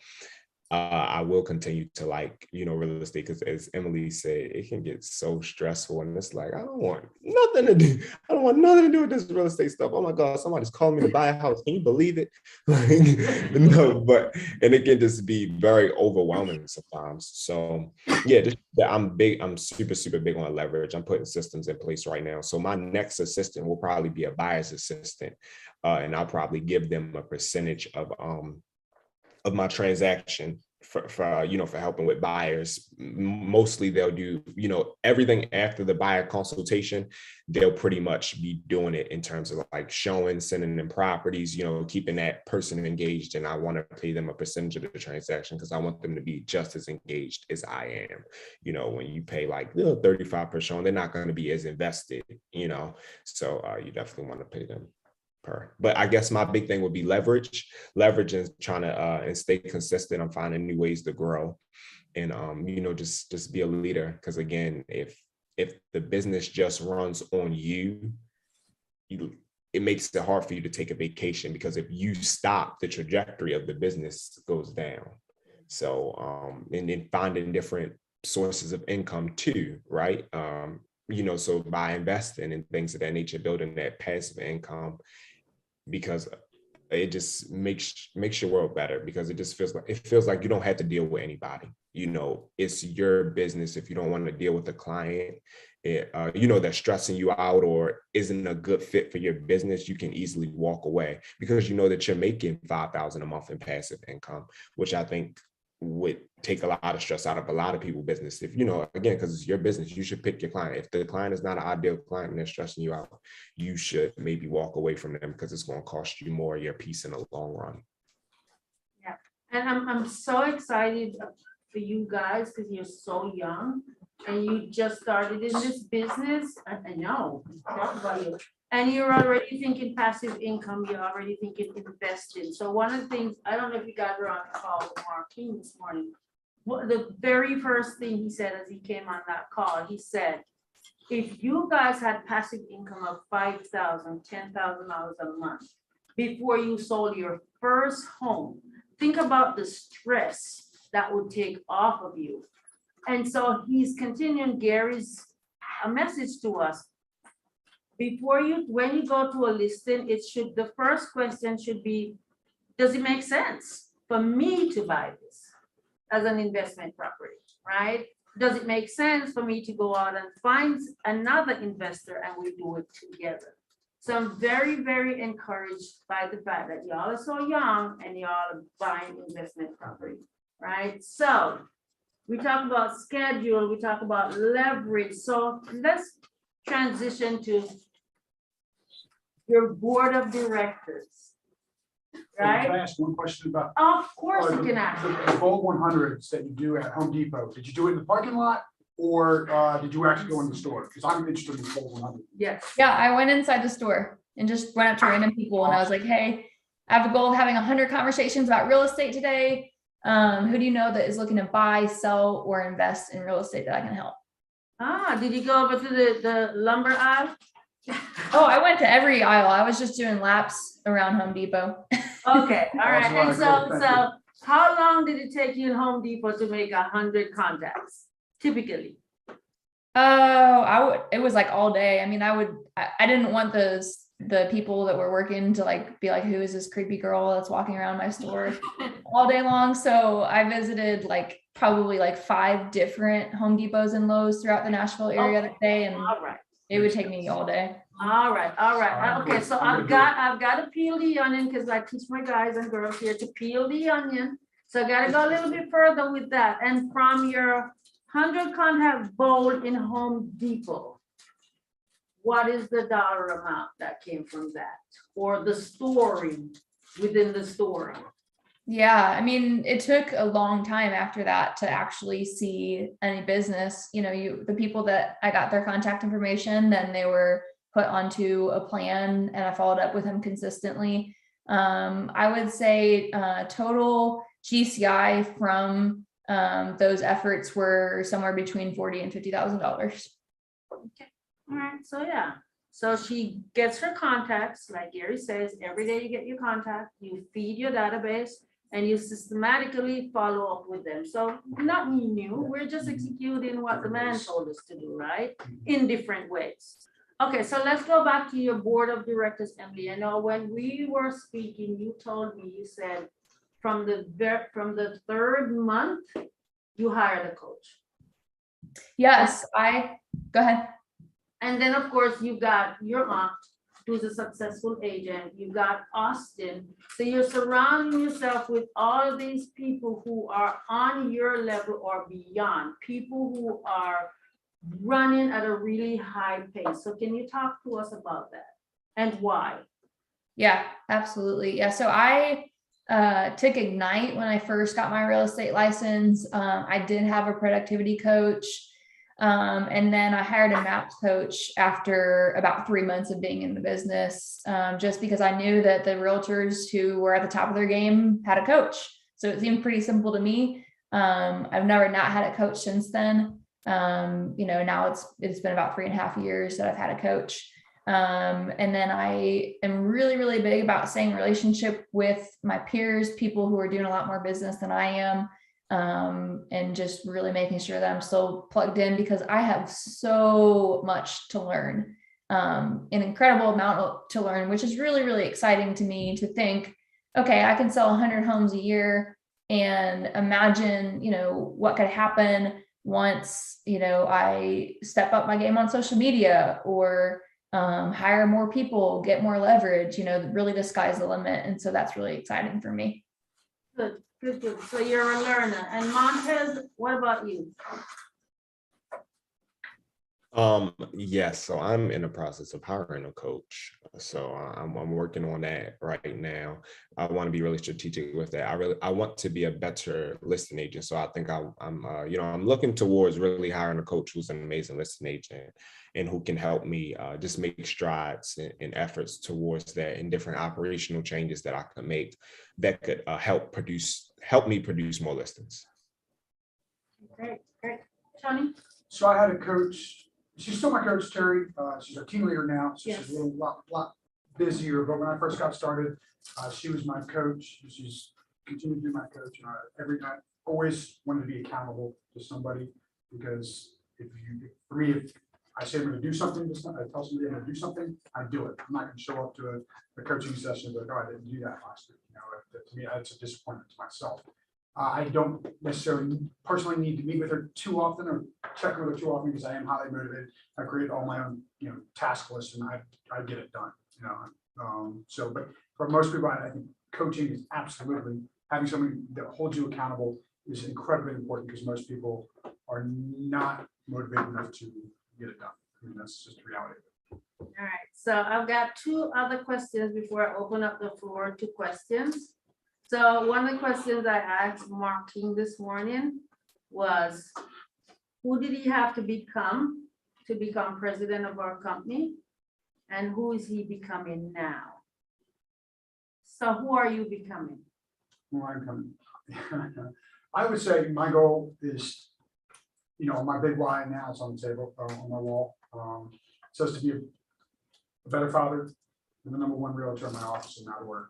I will continue to like, real estate, because as Emily said, it can get so stressful, and it's like, I don't want nothing to do with this real estate stuff. Oh my God, somebody's calling me to buy a house. Can you believe it? Like, no, and it can just be very overwhelming sometimes. So yeah, I'm super, super big on leverage. I'm putting systems in place right now. So my next assistant will probably be a buyer's assistant, and I'll probably give them a percentage of my transaction for helping with buyers. Mostly they'll do, everything after the buyer consultation. They'll pretty much be doing it in terms of like showing, sending them properties, keeping that person engaged. And I want to pay them a percentage of the transaction, because I want them to be just as engaged as I am. When you pay like 35 per showing, they're not going to be as invested, so you definitely want to pay them. But I guess my big thing would be leverage and trying to and stay consistent. I'm finding new ways to grow, and just be a leader. Because again, if the business just runs on you, it makes it hard for you to take a vacation, because if you stop, the trajectory of the business goes down. So and then finding different sources of income too, right? So by investing in things of that nature, building that passive income, because it just makes your world better, because it just feels like you don't have to deal with anybody. It's your business. If you don't want to deal with a client, that's stressing you out or isn't a good fit for your business, you can easily walk away, because that you're making $5,000 a month in passive income, which I think would take a lot of stress out of a lot of people's business. If again, because it's your business, you should pick your client. If the client is not an ideal client and they're stressing you out, you should maybe walk away from them, because it's going to cost you more of your peace in the long run. Yeah, and I'm so excited for you guys, because you're so young and you just started in this business. I know, talk about you. And you're already thinking passive income, you're already thinking investing. So one of the things, I don't know if you guys were on the call with Mark King this morning. The very first thing he said as he came on that call, he said, if you guys had passive income of $5,000, $10,000 a month before you sold your first home, think about the stress that would take off of you. And so he's continuing Gary's a message to us. Before you, when you go to a listing, the first question should be, does it make sense for me to buy this as an investment property, right? Does it make sense for me to go out and find another investor and we do it together? So I'm very, very encouraged by the fact that y'all are so young and y'all are buying investment property, right? So we talk about schedule, we talk about leverage. So let's transition to your board of directors, Can I right? ask one question about Of course you can ask. the Bolt 100s that you do at Home Depot? Did you do it in the parking lot or did you actually go in the store? Because I'm interested in the Bolt 100. Yes. Yeah, I went inside the store and just went up to random people and I was like, hey, I have a goal of having 100 conversations about real estate today. Who do you know that is looking to buy, sell, or invest in real estate that I can help? Did you go over to the lumber aisle? Oh, I went to every aisle. I was just doing laps around Home Depot. Okay, all right. Awesome. And so, Thank so how long did it take you in Home Depot to make 100 contacts typically? Oh, it was like all day. I mean, I didn't want the people that were working to like be like, who is this creepy girl that's walking around my store all day long? So I visited like probably like 5 different Home Depots and Lowe's throughout the Nashville area that day, and All right. it would take me all day. All right, all right. Okay, so I've got to peel the onion because I teach my guys and girls here to peel the onion. So I gotta go a little bit further with that. And from your 100 contact bowl in Home Depot, what is the dollar amount that came from that? Or the story within the story? Yeah, I mean, it took a long time after that to actually see any business. You know, the people that I got their contact information, then they were put onto a plan and I followed up with them consistently. I would say total GCI from those efforts were somewhere between $40,000 and $50,000. Okay, all right, so yeah. So she gets her contacts, like Gary says, every day you get your contact, you feed your database, and you systematically follow up with them. So nothing new, we're just executing what the man told us to do, right? In different ways. Okay, so let's go back to your board of directors, Emily. I know when we were speaking, you told me, you said from the 3rd month, you hired a coach. Yes, go ahead. And then, of course, you got your aunt, who's a successful agent. You got Austin. So you're surrounding yourself with all of these people who are on your level or beyond, people who are running at a really high pace. So can you talk to us about that and why? Yeah, absolutely. Yeah. So I took Ignite when I first got my real estate license. I did have a productivity coach. And then I hired a MAPS coach after about 3 months of being in the business, just because I knew that the realtors who were at the top of their game had a coach. So it seemed pretty simple to me. I've never not had a coach since then. You know, now it's been about 3.5 years that I've had a coach. And then I am really, really big about staying in relationship with my peers, people who are doing a lot more business than I am. And just really making sure that I'm still plugged in because I have so much to learn, an incredible amount to learn, which is really, really exciting to me to think, okay, I can sell 100 homes a year and imagine, you know, what could happen once, you know, I step up my game on social media or hire more people, get more leverage, you know, really the sky's the limit. And so that's really exciting for me. Good. So you're a learner. And Montez, what about you? Yes, so I'm in the process of hiring a coach. So I'm working on that right now. I want to be really strategic with that. I want to be a better listing agent. So I think I'm looking towards really hiring a coach who's an amazing listing agent and who can help me just make strides and efforts towards that and different operational changes that I could make that could help me produce more listings. Great. Tony? So I had a coach, she's still my coach, Terry. She's our team leader now, so Yes. she's a lot busier, but when I first got started, she was my coach. She's continued to be my coach every night. always wanted to be accountable to somebody, because for me, if I say I'm gonna do something, I tell somebody I'm gonna do something, I do it. I'm not gonna show up to a coaching session and be like, oh, I didn't do that last week. To me, that's a disappointment to myself. I don't necessarily personally need to meet with her too often or check with her too often, because I am highly motivated. I create all my own, task lists, and I get it done, So, but for most people, I think coaching is absolutely, having somebody that holds you accountable is incredibly important, because most people are not motivated enough to get it done. I mean, that's just the reality. All right, so I've got two other questions before I open up the floor to questions. So one of the questions I asked Mark King this morning was, who did he have to become president of our company? And who is he becoming now? So who are you becoming? Where I'm coming. I would say my goal is, my big why now is on the table, on my wall. So it's to be a better father, and the #1 realtor in my office and out of work.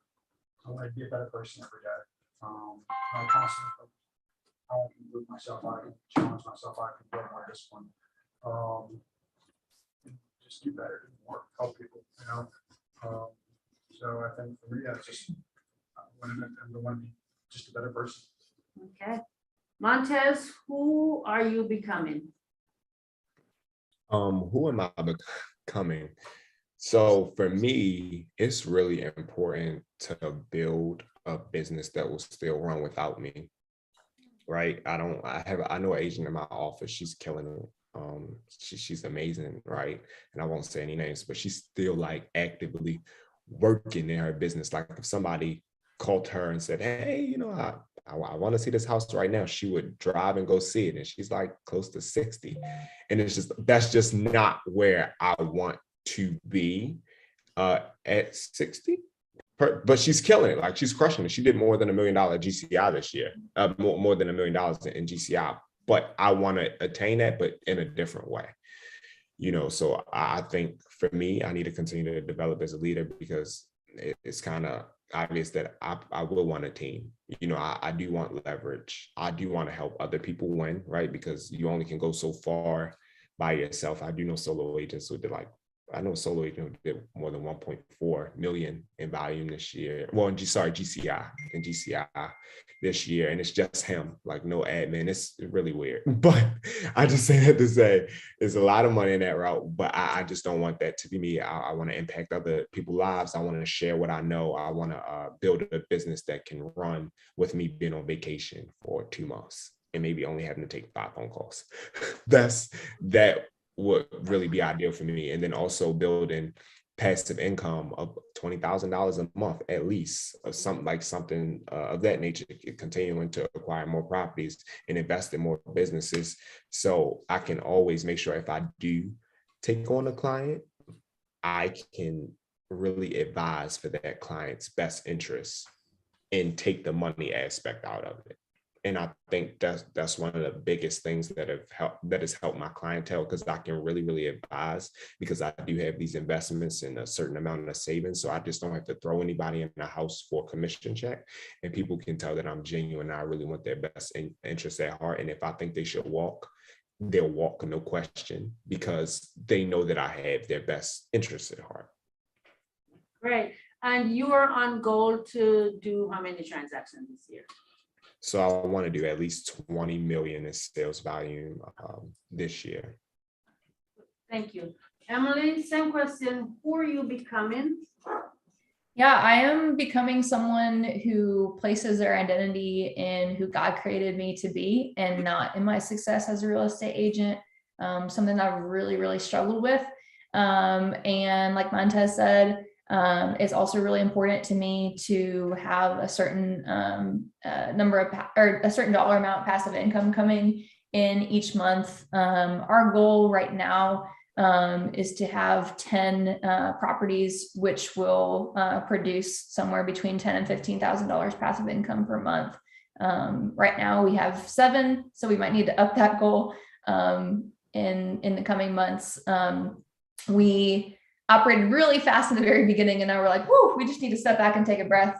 I want to be a better person every day. I constantly, I can improve myself, I can challenge myself, I can build more discipline. Just do better, do more, help people, So I think for me, that's just, I want to be just a better person. Okay. Montez, who are you becoming? Who am I becoming? So for me, it's really important to build a business that will still run without me. Right. I know an agent in my office, she's killing it. She's amazing, right? And I won't say any names, but she's still like actively working in her business. Like if somebody called her and said, hey, I want to see this house right now, she would drive and go see it. And she's like close to 60. And that's just not where I want to be at 60. But she's killing it. Like she's crushing it. She did more than $1 million GCI this year, more than $1 million in GCI. But I want to attain that, but in a different way. So I think for me, I need to continue to develop as a leader, because it's kind of obvious that I will want a team. I do want leverage. I do want to help other people win, right? Because you only can go so far by yourself. I do know solo agents who did solo agent who did more than 1.4 million in volume this year. Well, GCI this year. And it's just him, like no admin. It's really weird. But I just say that to say there's a lot of money in that route, but I just don't want that to be me. I want to impact other people's lives. I want to share what I know. I want to build a business that can run with me being on vacation for 2 months and maybe only having to take 5 phone calls. That would really be ideal for me. And then also building passive income of $20,000 a month, at least, or something of that nature, continuing to acquire more properties and invest in more businesses. So I can always make sure if I do take on a client, I can really advise for that client's best interests and take the money aspect out of it. And I think that's one of the biggest things that has helped my clientele, because I can really, really advise, because I do have these investments and a certain amount of savings. So I just don't have to throw anybody in the house for a commission check. And people can tell that I'm genuine. I really want their best interests at heart. And if I think they should walk, they'll walk, no question, because they know that I have their best interests at heart. Great. And you are on goal to do how many transactions this year? So I want to do at least 20 million in sales volume this year. Thank you. Emily, same question. Who are you becoming? Yeah, I am becoming someone who places their identity in who God created me to be, and not in my success as a real estate agent. Something that I've really, really struggled with. And like Montez said, it's also really important to me to have a certain a certain dollar amount passive income coming in each month. Our goal right now is to have 10 properties, which will produce somewhere between $10,000 and $15,000 passive income per month. Right now we have 7, so we might need to up that goal in the coming months. We operated really fast in the very beginning, and now we're like, whoo, we just need to step back and take a breath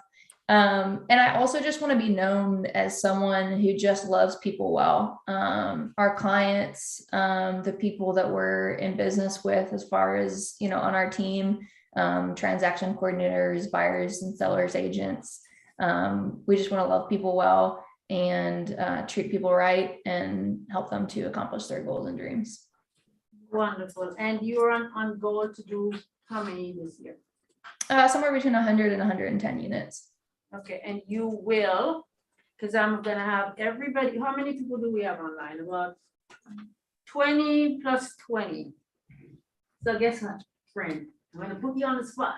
And I also just want to be known as someone who just loves people well. Our clients, the people that we're in business with, as far as, you know, on our team, transaction coordinators, buyers and sellers, agents. We just want to love people well and treat people right and help them to accomplish their goals and dreams. Wonderful. And you're on goal to do how many this year? Somewhere between 100 and 110 units. Okay, and you will, because I'm gonna have everybody, how many people do we have online? About 20 plus 20. So guess what, friend? I'm gonna put you on the spot.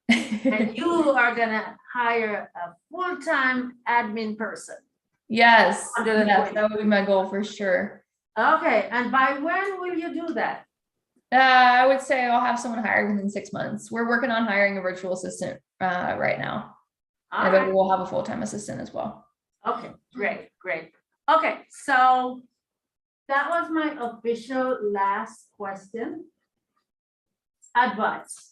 And you are gonna hire a full-time admin person. Yes, Under the yes, 20. that would be my goal for sure. Okay, and by when will you do that? I would say I'll have someone hired within 6 months. We're working on hiring a virtual assistant right now. All And then right, we'll have a full-time assistant as well. okay, great, great. Okay, so that was my official last question. Advice.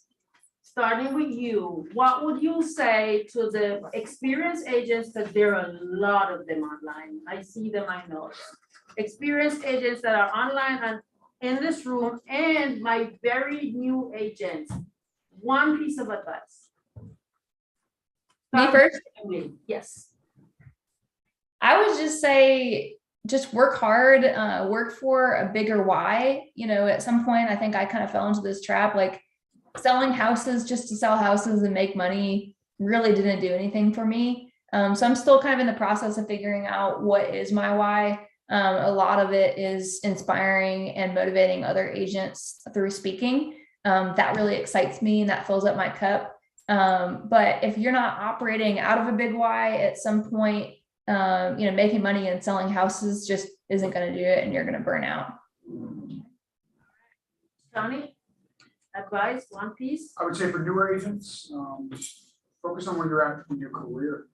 Starting with you, what would you say to the experienced agents, because there are a lot of them online, I see them, I know. Experienced agents that are online and in this room, and my very new agents, one piece of advice. Me first? Yes. I would just say, just work hard, work for a bigger why. You know, at some point, I think I kind of fell into this trap, like selling houses just to sell houses and make money really didn't do anything for me. So I'm still kind of in the process of figuring out what is my why. A lot of it is inspiring and motivating other agents through speaking. That really excites me and that fills up my cup. But if you're not operating out of a big why, at some point, you know, making money and selling houses just isn't going to do it, and you're going to burn out. Tony, advice, one piece? I would say for newer agents, focus on where you're at in your career.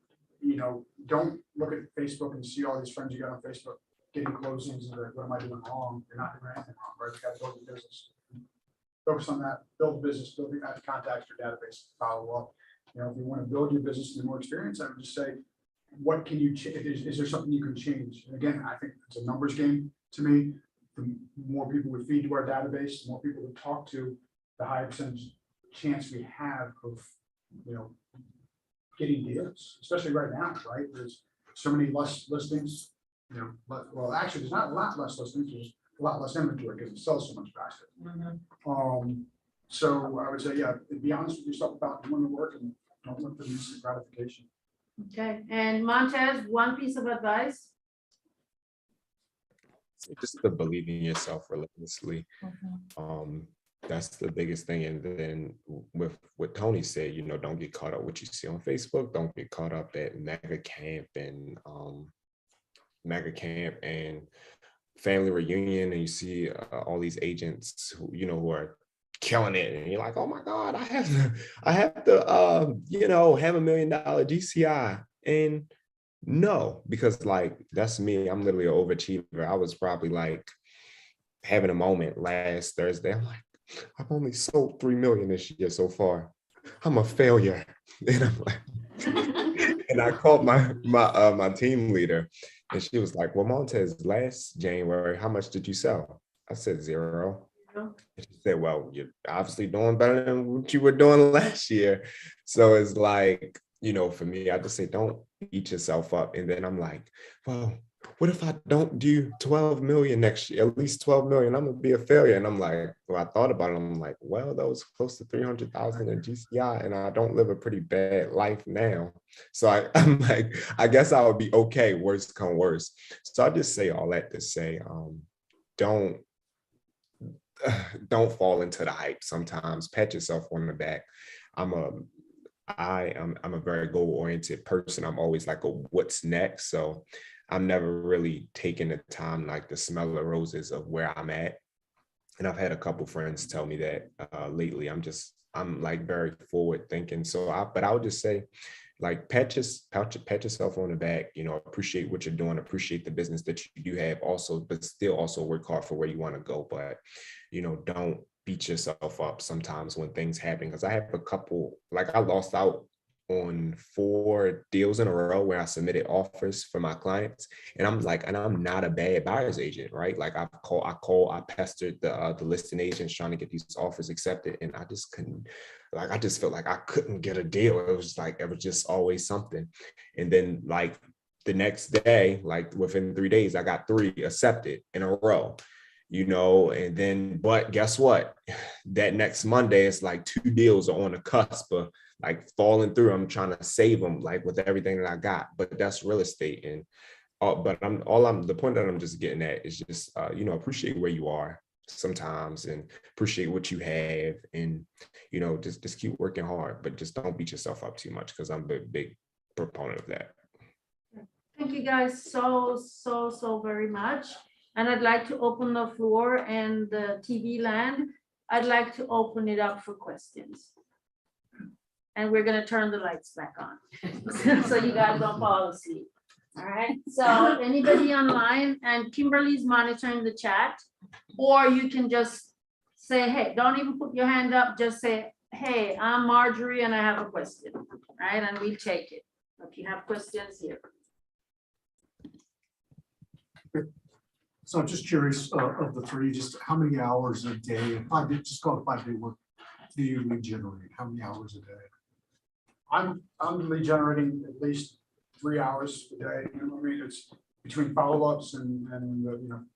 You know, don't look at Facebook and see all these friends you got on Facebook getting closings and like, what am I doing wrong? You're not doing anything wrong, right? You got to build your business. Focus on that, build a business, build your contacts, your database, follow up. You know, if you want to build your business and more experience, I would just say, what can you, is there something you can change? And again, I think it's a numbers game to me. The more people we feed to our database, the more people we talk to, the higher percentage chance we have of, you know, getting deals, especially right now, right? There's so many less listings, you know, well, actually, there's not a lot less listings, there's a lot less inventory because it sells so much faster. So I would say, yeah, be honest with yourself about doing the work and don't look for the instant gratification. Okay, and Montez, one piece of advice? Just to believe in yourself relentlessly. That's the biggest thing. And then with what Tony said, you know, don't get caught up what you see on Facebook. Don't get caught up at mega camp and family reunion, and you see all these agents who, you know, who are killing it, and you're like, oh my God, I have to you know, have $1 million GCI. And no, because like that's me. I'm literally an overachiever. I was probably like having a moment last Thursday. I'm like, I've only sold 3 million this year so far. I'm a failure. And I'm like, and I called my team leader, and she was like, well, Montez, last January, how much did you sell? I said 0. And she said, well, you're obviously doing better than what you were doing last year. So it's like, you know, for me, I just say, don't beat yourself up. And then I'm like, well, what if I don't do 12 million next year, at least 12 million, I'm gonna be a failure. And I'm like, well, I thought about it. I'm like, well, that was close to 300,000 in GCI, and I don't live a pretty bad life now. So I'm like, I guess I would be okay, worst come worst. So I just say all that to say, don't fall into the hype sometimes. Pat yourself on the back. I'm a very goal-oriented person. I'm always like, what's next? So I'm never really taking the time like to smell the roses of where I'm at. And I've had a couple friends tell me that lately. I'm like very forward thinking. But I would just say, like, pat yourself on the back, you know, appreciate what you're doing, appreciate the business that you do have also, but still also work hard for where you want to go. But, you know, don't beat yourself up sometimes when things happen. Because I have a couple, like I lost out on 4 deals in a row where I submitted offers for my clients. And I'm like, and I'm not a bad buyer's agent, right? Like I pestered the listing agents trying to get these offers accepted. And I just couldn't, like, I just felt like I couldn't get a deal. It was like, it was just always something. And then like the next day, like within 3 days, I got 3 accepted in a row. And then, but guess what? That next Monday, it's like 2 deals are on the cusp of like falling through. I'm trying to save them like with everything that I got, but that's real estate. And the point that I'm just getting at is just, appreciate where you are sometimes and appreciate what you have, and, just keep working hard, but just don't beat yourself up too much, because I'm a big proponent of that. Thank you guys so very much. And I'd like to open the floor, and the TV land, I'd like to open it up for questions. And we're gonna turn the lights back on, so you guys don't fall asleep. All right, so anybody online, and Kimberly's monitoring the chat, or you can just say, hey, don't even put your hand up, just say, hey, I'm Marjorie and I have a question, right? And we take it. If you have questions here. So I'm just curious, of the 3, just how many hours a day, just call it 5-day work, do you lead generate? How many hours a day? I'm lead generating at least 3 hours a day. I mean, it's between follow-ups and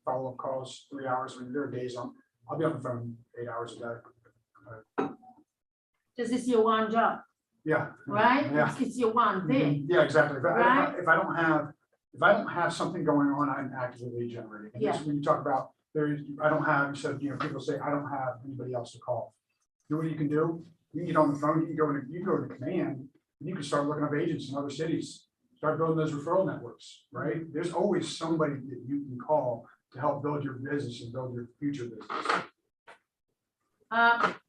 follow-up calls, 3 hours. I mean, there are days I'll be on the phone 8 hours a day. This is your one job, Yeah. right? Yeah. It's your one thing. Yeah, exactly. Right? If I don't have something going on, I'm actively lead generating. And Yeah. this, when you talk about people say, I don't have anybody else to call. You know what you can do? You can get on the phone, you can go to command, and you can start looking up agents in other cities, start building those referral networks, right? There's always somebody that you can call to help build your business and build your future business.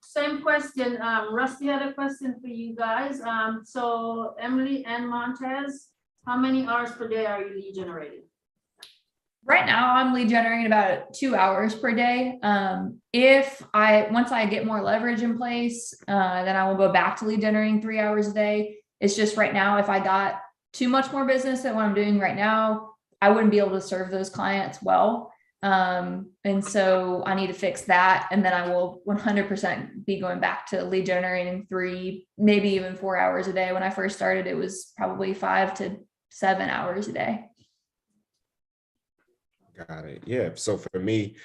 Same question, Rusty had a question for you guys. So Emily and Montez, how many hours per day are you lead generating? Right now, I'm lead generating about 2 hours per day. Once I get more leverage in place, then I will go back to lead generating 3 hours a day. It's just right now, if I got too much more business than what I'm doing right now, I wouldn't be able to serve those clients well. And so I need to fix that. And then I will 100% be going back to lead generating 3, maybe even 4 hours a day. When I first started, it was probably 5 to 7 hours a day. Got it. Yeah. So for me,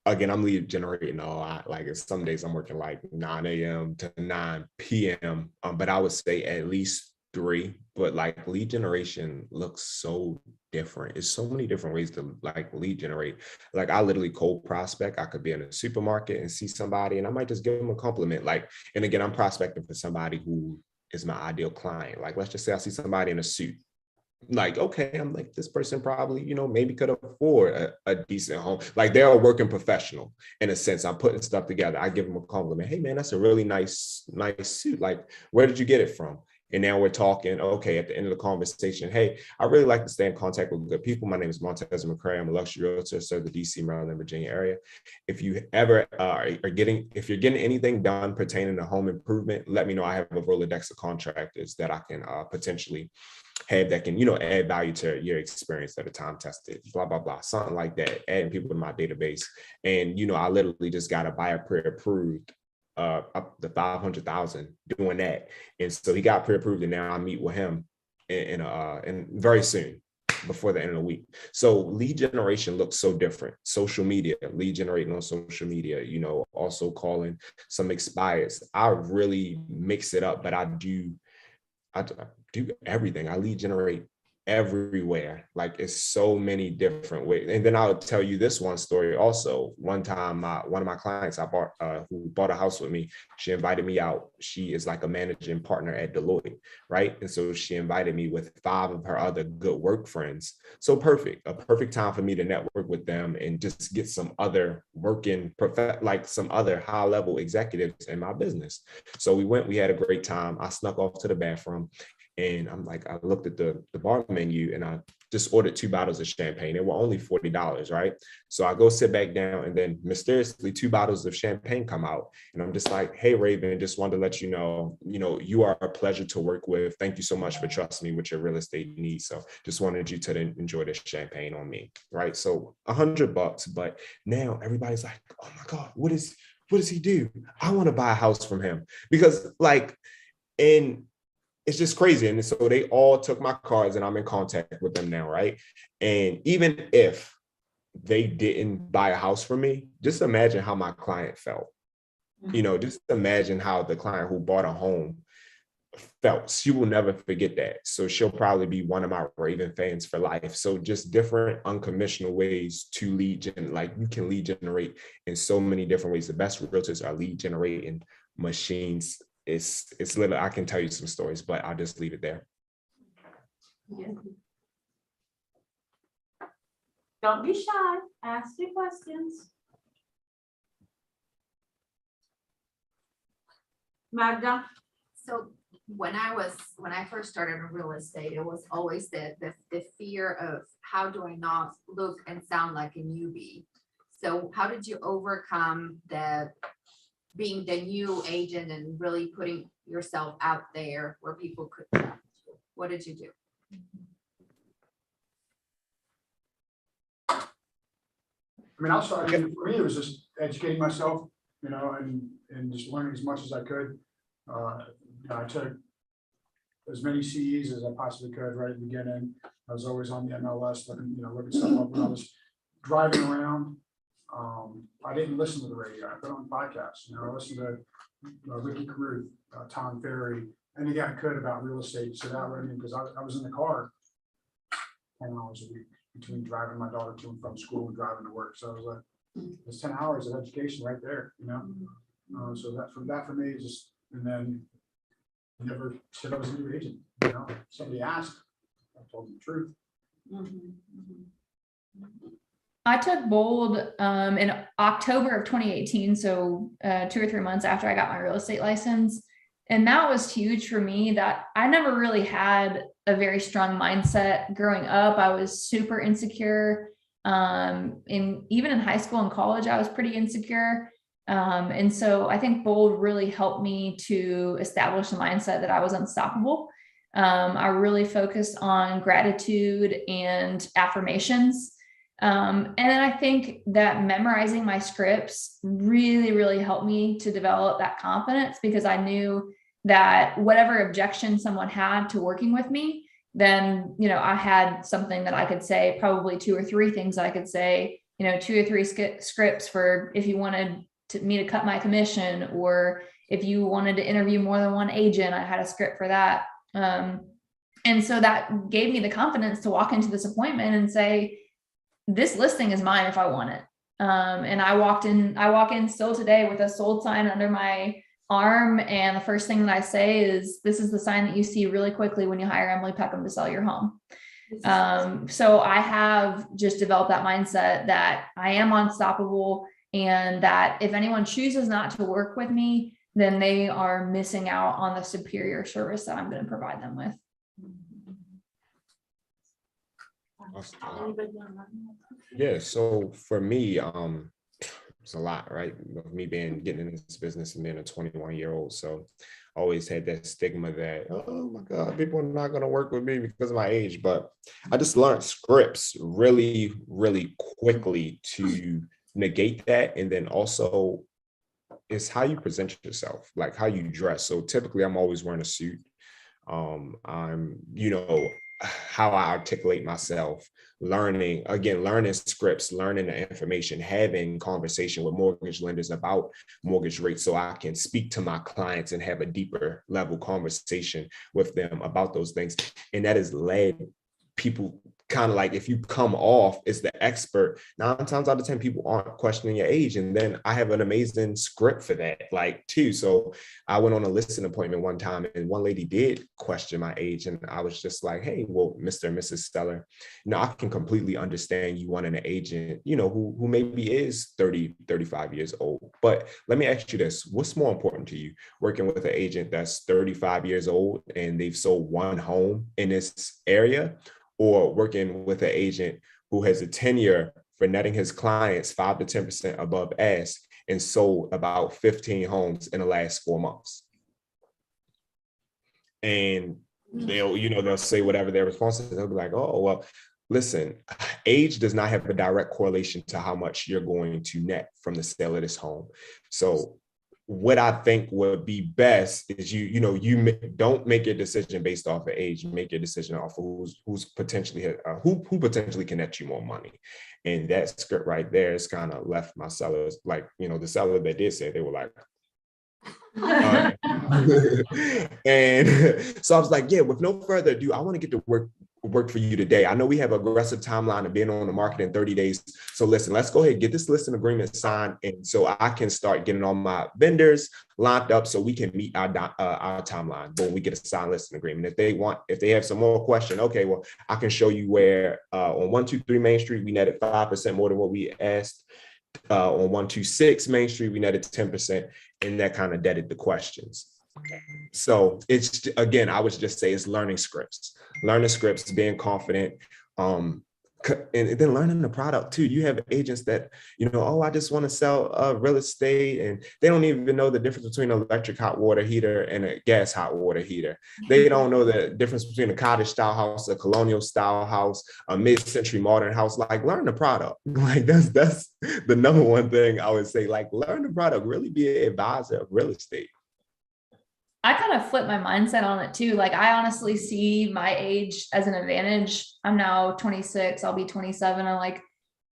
again, I'm lead generating a lot. Like some days I'm working like 9 a.m. to 9 p.m. But I would say at least 3. But like lead generation looks so different. It's so many different ways to like lead generate. Like I literally cold prospect. I could be in a supermarket and see somebody and I might just give them a compliment. Like, and again, I'm prospecting for somebody who is my ideal client. Like, let's just say I see somebody in a suit. Like, okay, I'm like, this person probably, maybe could afford a decent home. Like they're a working professional in a sense. I'm putting stuff together. I give them a compliment. Hey man, that's a really nice suit. Like, where did you get it from? And now we're talking, okay, at the end of the conversation, hey, I really like to stay in contact with good people. My name is Montez McCray. I'm a luxury realtor, serve the DC, Maryland, Virginia area. If you ever if you're getting anything done pertaining to home improvement, let me know. I have a Rolodex of contractors that I can potentially have that can, add value to your experience that are time tested, blah, blah, blah, something like that, adding people to my database. And, I literally just got a buyer pre-approved up to 500,000 doing that. And so he got pre-approved and now I meet with him in very soon, before the end of the week. So lead generation looks so different. Social media, lead generating on social media, also calling some expireds. I really mix it up, but I do everything. I lead generate everywhere. Like it's so many different ways. And then I'll tell you this one story also. One time, one of my clients who bought a house with me, she invited me out. She is like a managing partner at Deloitte, right? And so she invited me with 5 of her other good work friends. So a perfect time for me to network with them and just get some other some other high level executives in my business. So we had a great time. I snuck off to the bathroom. And I'm like, I looked at the bar menu and I just ordered 2 bottles of champagne. They were only $40, right? So I go sit back down and then mysteriously 2 bottles of champagne come out. And I'm just like, hey, Raven, just wanted to let you know, you are a pleasure to work with. Thank you so much for trusting me with your real estate needs. So just wanted you to enjoy this champagne on me, right? So $100, but now everybody's like, oh my God, what does he do? I want to buy a house from him because and it's just crazy. And so they all took my cards and I'm in contact with them now, right? And even if they didn't buy a house from me, just imagine how my client felt. Just imagine how the client who bought a home felt. She will never forget that. So she'll probably be one of my Raven fans for life. So just different unconventional ways to you can lead generate in so many different ways. The best realtors are lead generating machines. It's literally, I can tell you some stories, but I'll just leave it there. Don't be shy, ask the questions. Magda? So when I first started in real estate, it was always the fear of how do I not look and sound like a newbie? So how did you overcome being the new agent and really putting yourself out there where people could trust you? What did you do? I mean, for me, it was just educating myself, and just learning as much as I could. I took as many CEs as I possibly could right at the beginning. I was always on the MLS, looking stuff up when I was driving around. I didn't listen to the radio. I put on podcasts. I listened to Ricky Caruth, Tom Ferry, anything I could about real estate. So that way, because I was in the car 10 hours a week between driving my daughter to and from school and driving to work. So it was it's 10 hours of education right there. So that for me is just, and then I never said I was a new agent. Somebody asked, I told them the truth. I took Bold in October of 2018, so 2 or 3 months after I got my real estate license. And that was huge for me, that I never really had a very strong mindset growing up. I was super insecure. Even in high school and college, I was pretty insecure. And so I think Bold really helped me to establish a mindset that I was unstoppable. I really focused on gratitude and affirmations. And then I think that memorizing my scripts really, really helped me to develop that confidence, because I knew that whatever objection someone had to working with me, then, I had something that I could say, probably 2 or 3 things that I could say, 2 or 3 scripts for if you wanted me to cut my commission, or if you wanted to interview more than one agent, I had a script for that. And so that gave me the confidence to walk into this appointment and say, this listing is mine if I want it. And I walk in still today with a sold sign under my arm. And the first thing that I say is, this is the sign that you see really quickly when you hire Emily Peckham to sell your home. So I have just developed that mindset that I am unstoppable, and that if anyone chooses not to work with me, then they are missing out on the superior service that I'm going to provide them with. Yeah, so for me, it's a lot, right? Me getting in this business and being a 21-year-old. So I always had that stigma that, oh my God, people are not going to work with me because of my age. But I just learned scripts really, really quickly to negate that. And then also it's how you present yourself, like how you dress. So typically I'm always wearing a suit. I'm, how I articulate myself, learning scripts, learning the information, having conversation with mortgage lenders about mortgage rates, so I can speak to my clients and have a deeper level conversation with them about those things. And that has led people kind of like if you come off as the expert, 9 times out of 10 people aren't questioning your age. And then I have an amazing script for that, like too. So I went on a listing appointment one time and one lady did question my age. And I was just like, hey, well, Mr. and Mrs. Stellar, I can completely understand you wanting an agent, who maybe is 30, 35 years old. But let me ask you this, what's more important to you, working with an agent that's 35 years old and they've sold one home in this area, or working with an agent who has a tenure for netting his clients 5 to 10% above ask and sold about 15 homes in the last 4 months? And they'll say whatever their response is. They'll be like, oh, well, listen, age does not have a direct correlation to how much you're going to net from the sale of this home. So what I think would be best is you don't make your decision based off of age. You make your decision off of who's potentially who potentially can net you more money. And that script right there is kind of left my sellers, like, the seller that did say, they were like, and so I was like, yeah, with no further ado, I want to get to work for you today. I know we have an aggressive timeline of being on the market in 30 days. So listen, let's go ahead and get this listing agreement signed. And so I can start getting all my vendors locked up so we can meet our timeline when we get a signed listing agreement. If they have some more question, okay, well, I can show you where on 123 Main Street, we netted 5% more than what we asked. On 126 Main Street, we netted 10%, and that kind of deaded the questions. So it's, again, I would just say it's learning scripts, being confident, and then learning the product too. You have agents that, I just want to sell real estate, and they don't even know the difference between an electric hot water heater and a gas hot water heater. They don't know the difference between a cottage style house, a colonial style house, a mid-century modern house. Like, learn the product. Like, that's the number one thing I would say. Like, learn the product, really be an advisor of real estate. I kind of flip my mindset on it too. Like, I honestly see my age as an advantage. I'm now 26, I'll be 27. I'm like,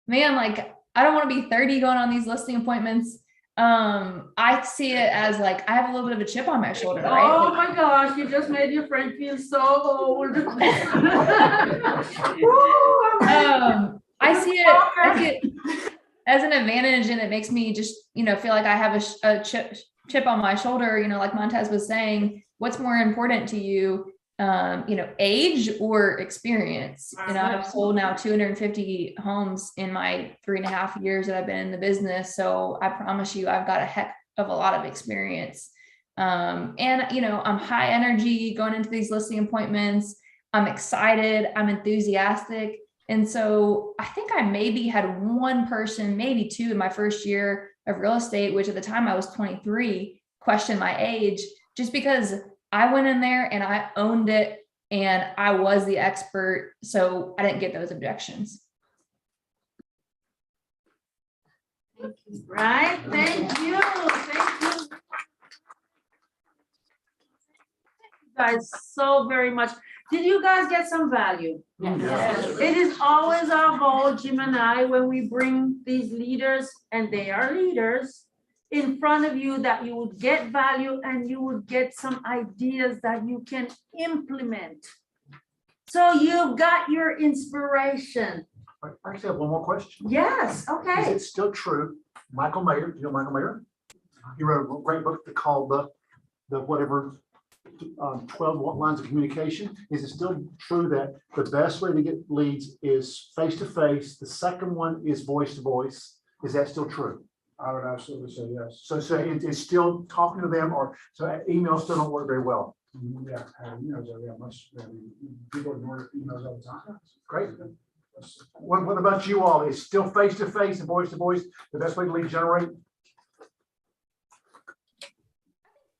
man, like, I don't want to be 30 going on these listing appointments. I see it as like, I have a little bit of a chip on my shoulder, right? Oh Like, my gosh, you just made your friend feel so old. I see it as an advantage, and it makes me just, feel like I have a chip on my shoulder, like Montez was saying. What's more important to you, age or experience? I've sold now 250 homes in my 3.5 years that I've been in the business. So I promise you, I've got a heck of a lot of experience. And I'm high energy going into these listing appointments. I'm excited, I'm enthusiastic. And so I think I maybe had one person, maybe two in my first year of real estate, which at the time I was 23, question my age, just because I went in there and I owned it and I was the expert. So I didn't get those objections. Right, thank you. Guys, so very much. Did you guys get some value? Yes. It is always our goal, Jim and I, when we bring these leaders, and they are leaders, in front of you, that you would get value and you would get some ideas that you can implement. So you got your inspiration. I actually have one more question. Yes, Is okay. it still true? Michael Mayer, you know Michael Mayer? He wrote a great book called the whatever 12 lines of communication. Is it still true that the best way to get leads is face to face? The second one is voice to voice. Is that still true? I would absolutely say yes. So it's still talking to them, or so emails still don't work very well. Yeah, people ignore emails all the time. Great. What about you all? Is still face to face and voice to voice the best way to lead generate?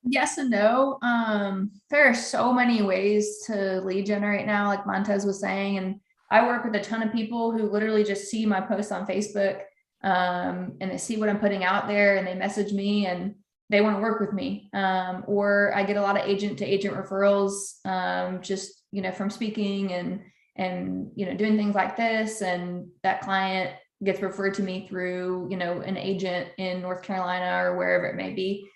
Yes and no. There are so many ways to lead generate now, like Montez was saying, and I work with a ton of people who literally just see my posts on Facebook, and they see what I'm putting out there, and they message me and they want to work with me. Or I get a lot of agent to agent referrals, just, from speaking and, doing things like this. And that client gets referred to me through, an agent in North Carolina or wherever it may be.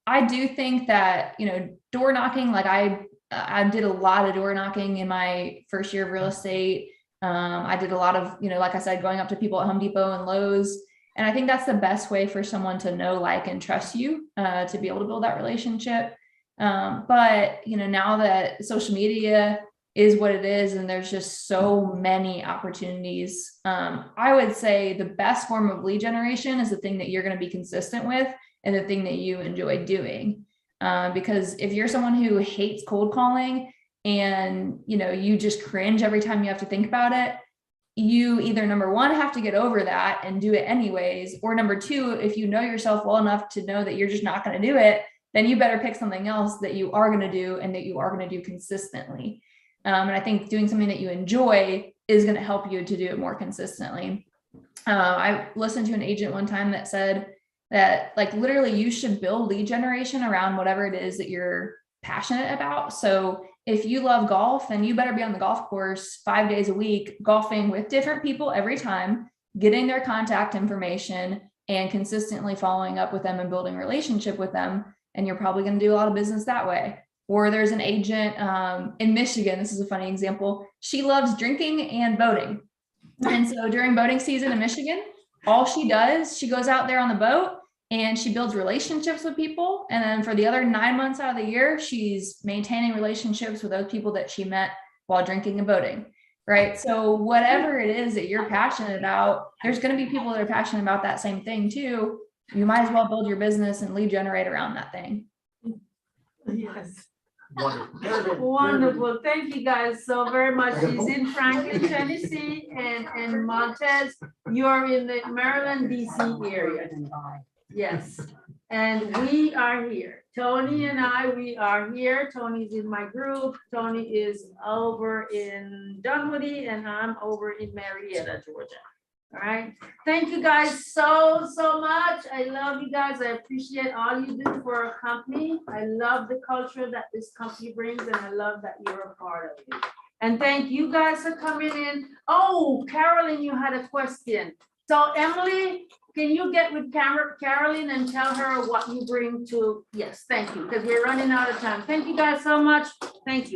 I do think that, door knocking, like I I did a lot of door knocking in my first year of real estate. I did a lot of, like I said, going up to people at Home Depot and Lowe's. And I think that's the best way for someone to know, like, and trust you, to be able to build that relationship. But, now that social media is what it is, and there's just so many opportunities, I would say the best form of lead generation is the thing that you're going to be consistent with and the thing that you enjoy doing. Because if you're someone who hates cold calling and, you just cringe every time you have to think about it, you either, number one, have to get over that and do it anyways, or number two, if you know yourself well enough to know that you're just not going to do it, then you better pick something else that you are going to do and that you are going to do consistently. And I think doing something that you enjoy is going to help you to do it more consistently. I listened to an agent one time that said that, like, literally you should build lead generation around whatever it is that you're passionate about. So if you love golf, then you better be on the golf course 5 days a week, golfing with different people every time, getting their contact information and consistently following up with them and building a relationship with them. And you're probably going to do a lot of business that way. Or there's an agent in Michigan. This is a funny example. She loves drinking and boating. And so during boating season in Michigan, all she does, she goes out there on the boat and she builds relationships with people. And then for the other 9 months out of the year, she's maintaining relationships with those people that she met while drinking and boating, right? So whatever it is that you're passionate about, there's going to be people that are passionate about that same thing too. You might as well build your business and lead generate around that thing. Yes. Wonderful. Wonderful. Thank you guys so very much. She's in Franklin, Tennessee, and Montez, you're in the Maryland, DC area. Yes, and we are here. Tony and I, we are here. Tony's in my group. Tony is over in Dunwoody and I'm over in Marietta, Georgia. All right. Thank you guys so much. I love you guys. I appreciate all you do for our company. I love the culture that this company brings and I love that you're a part of it. And thank you guys for coming in. Oh, Carolyn, you had a question. So Emily, can you get with Carolyn and tell her what you bring to, yes, thank you, because we're running out of time. Thank you guys so much. Thank you.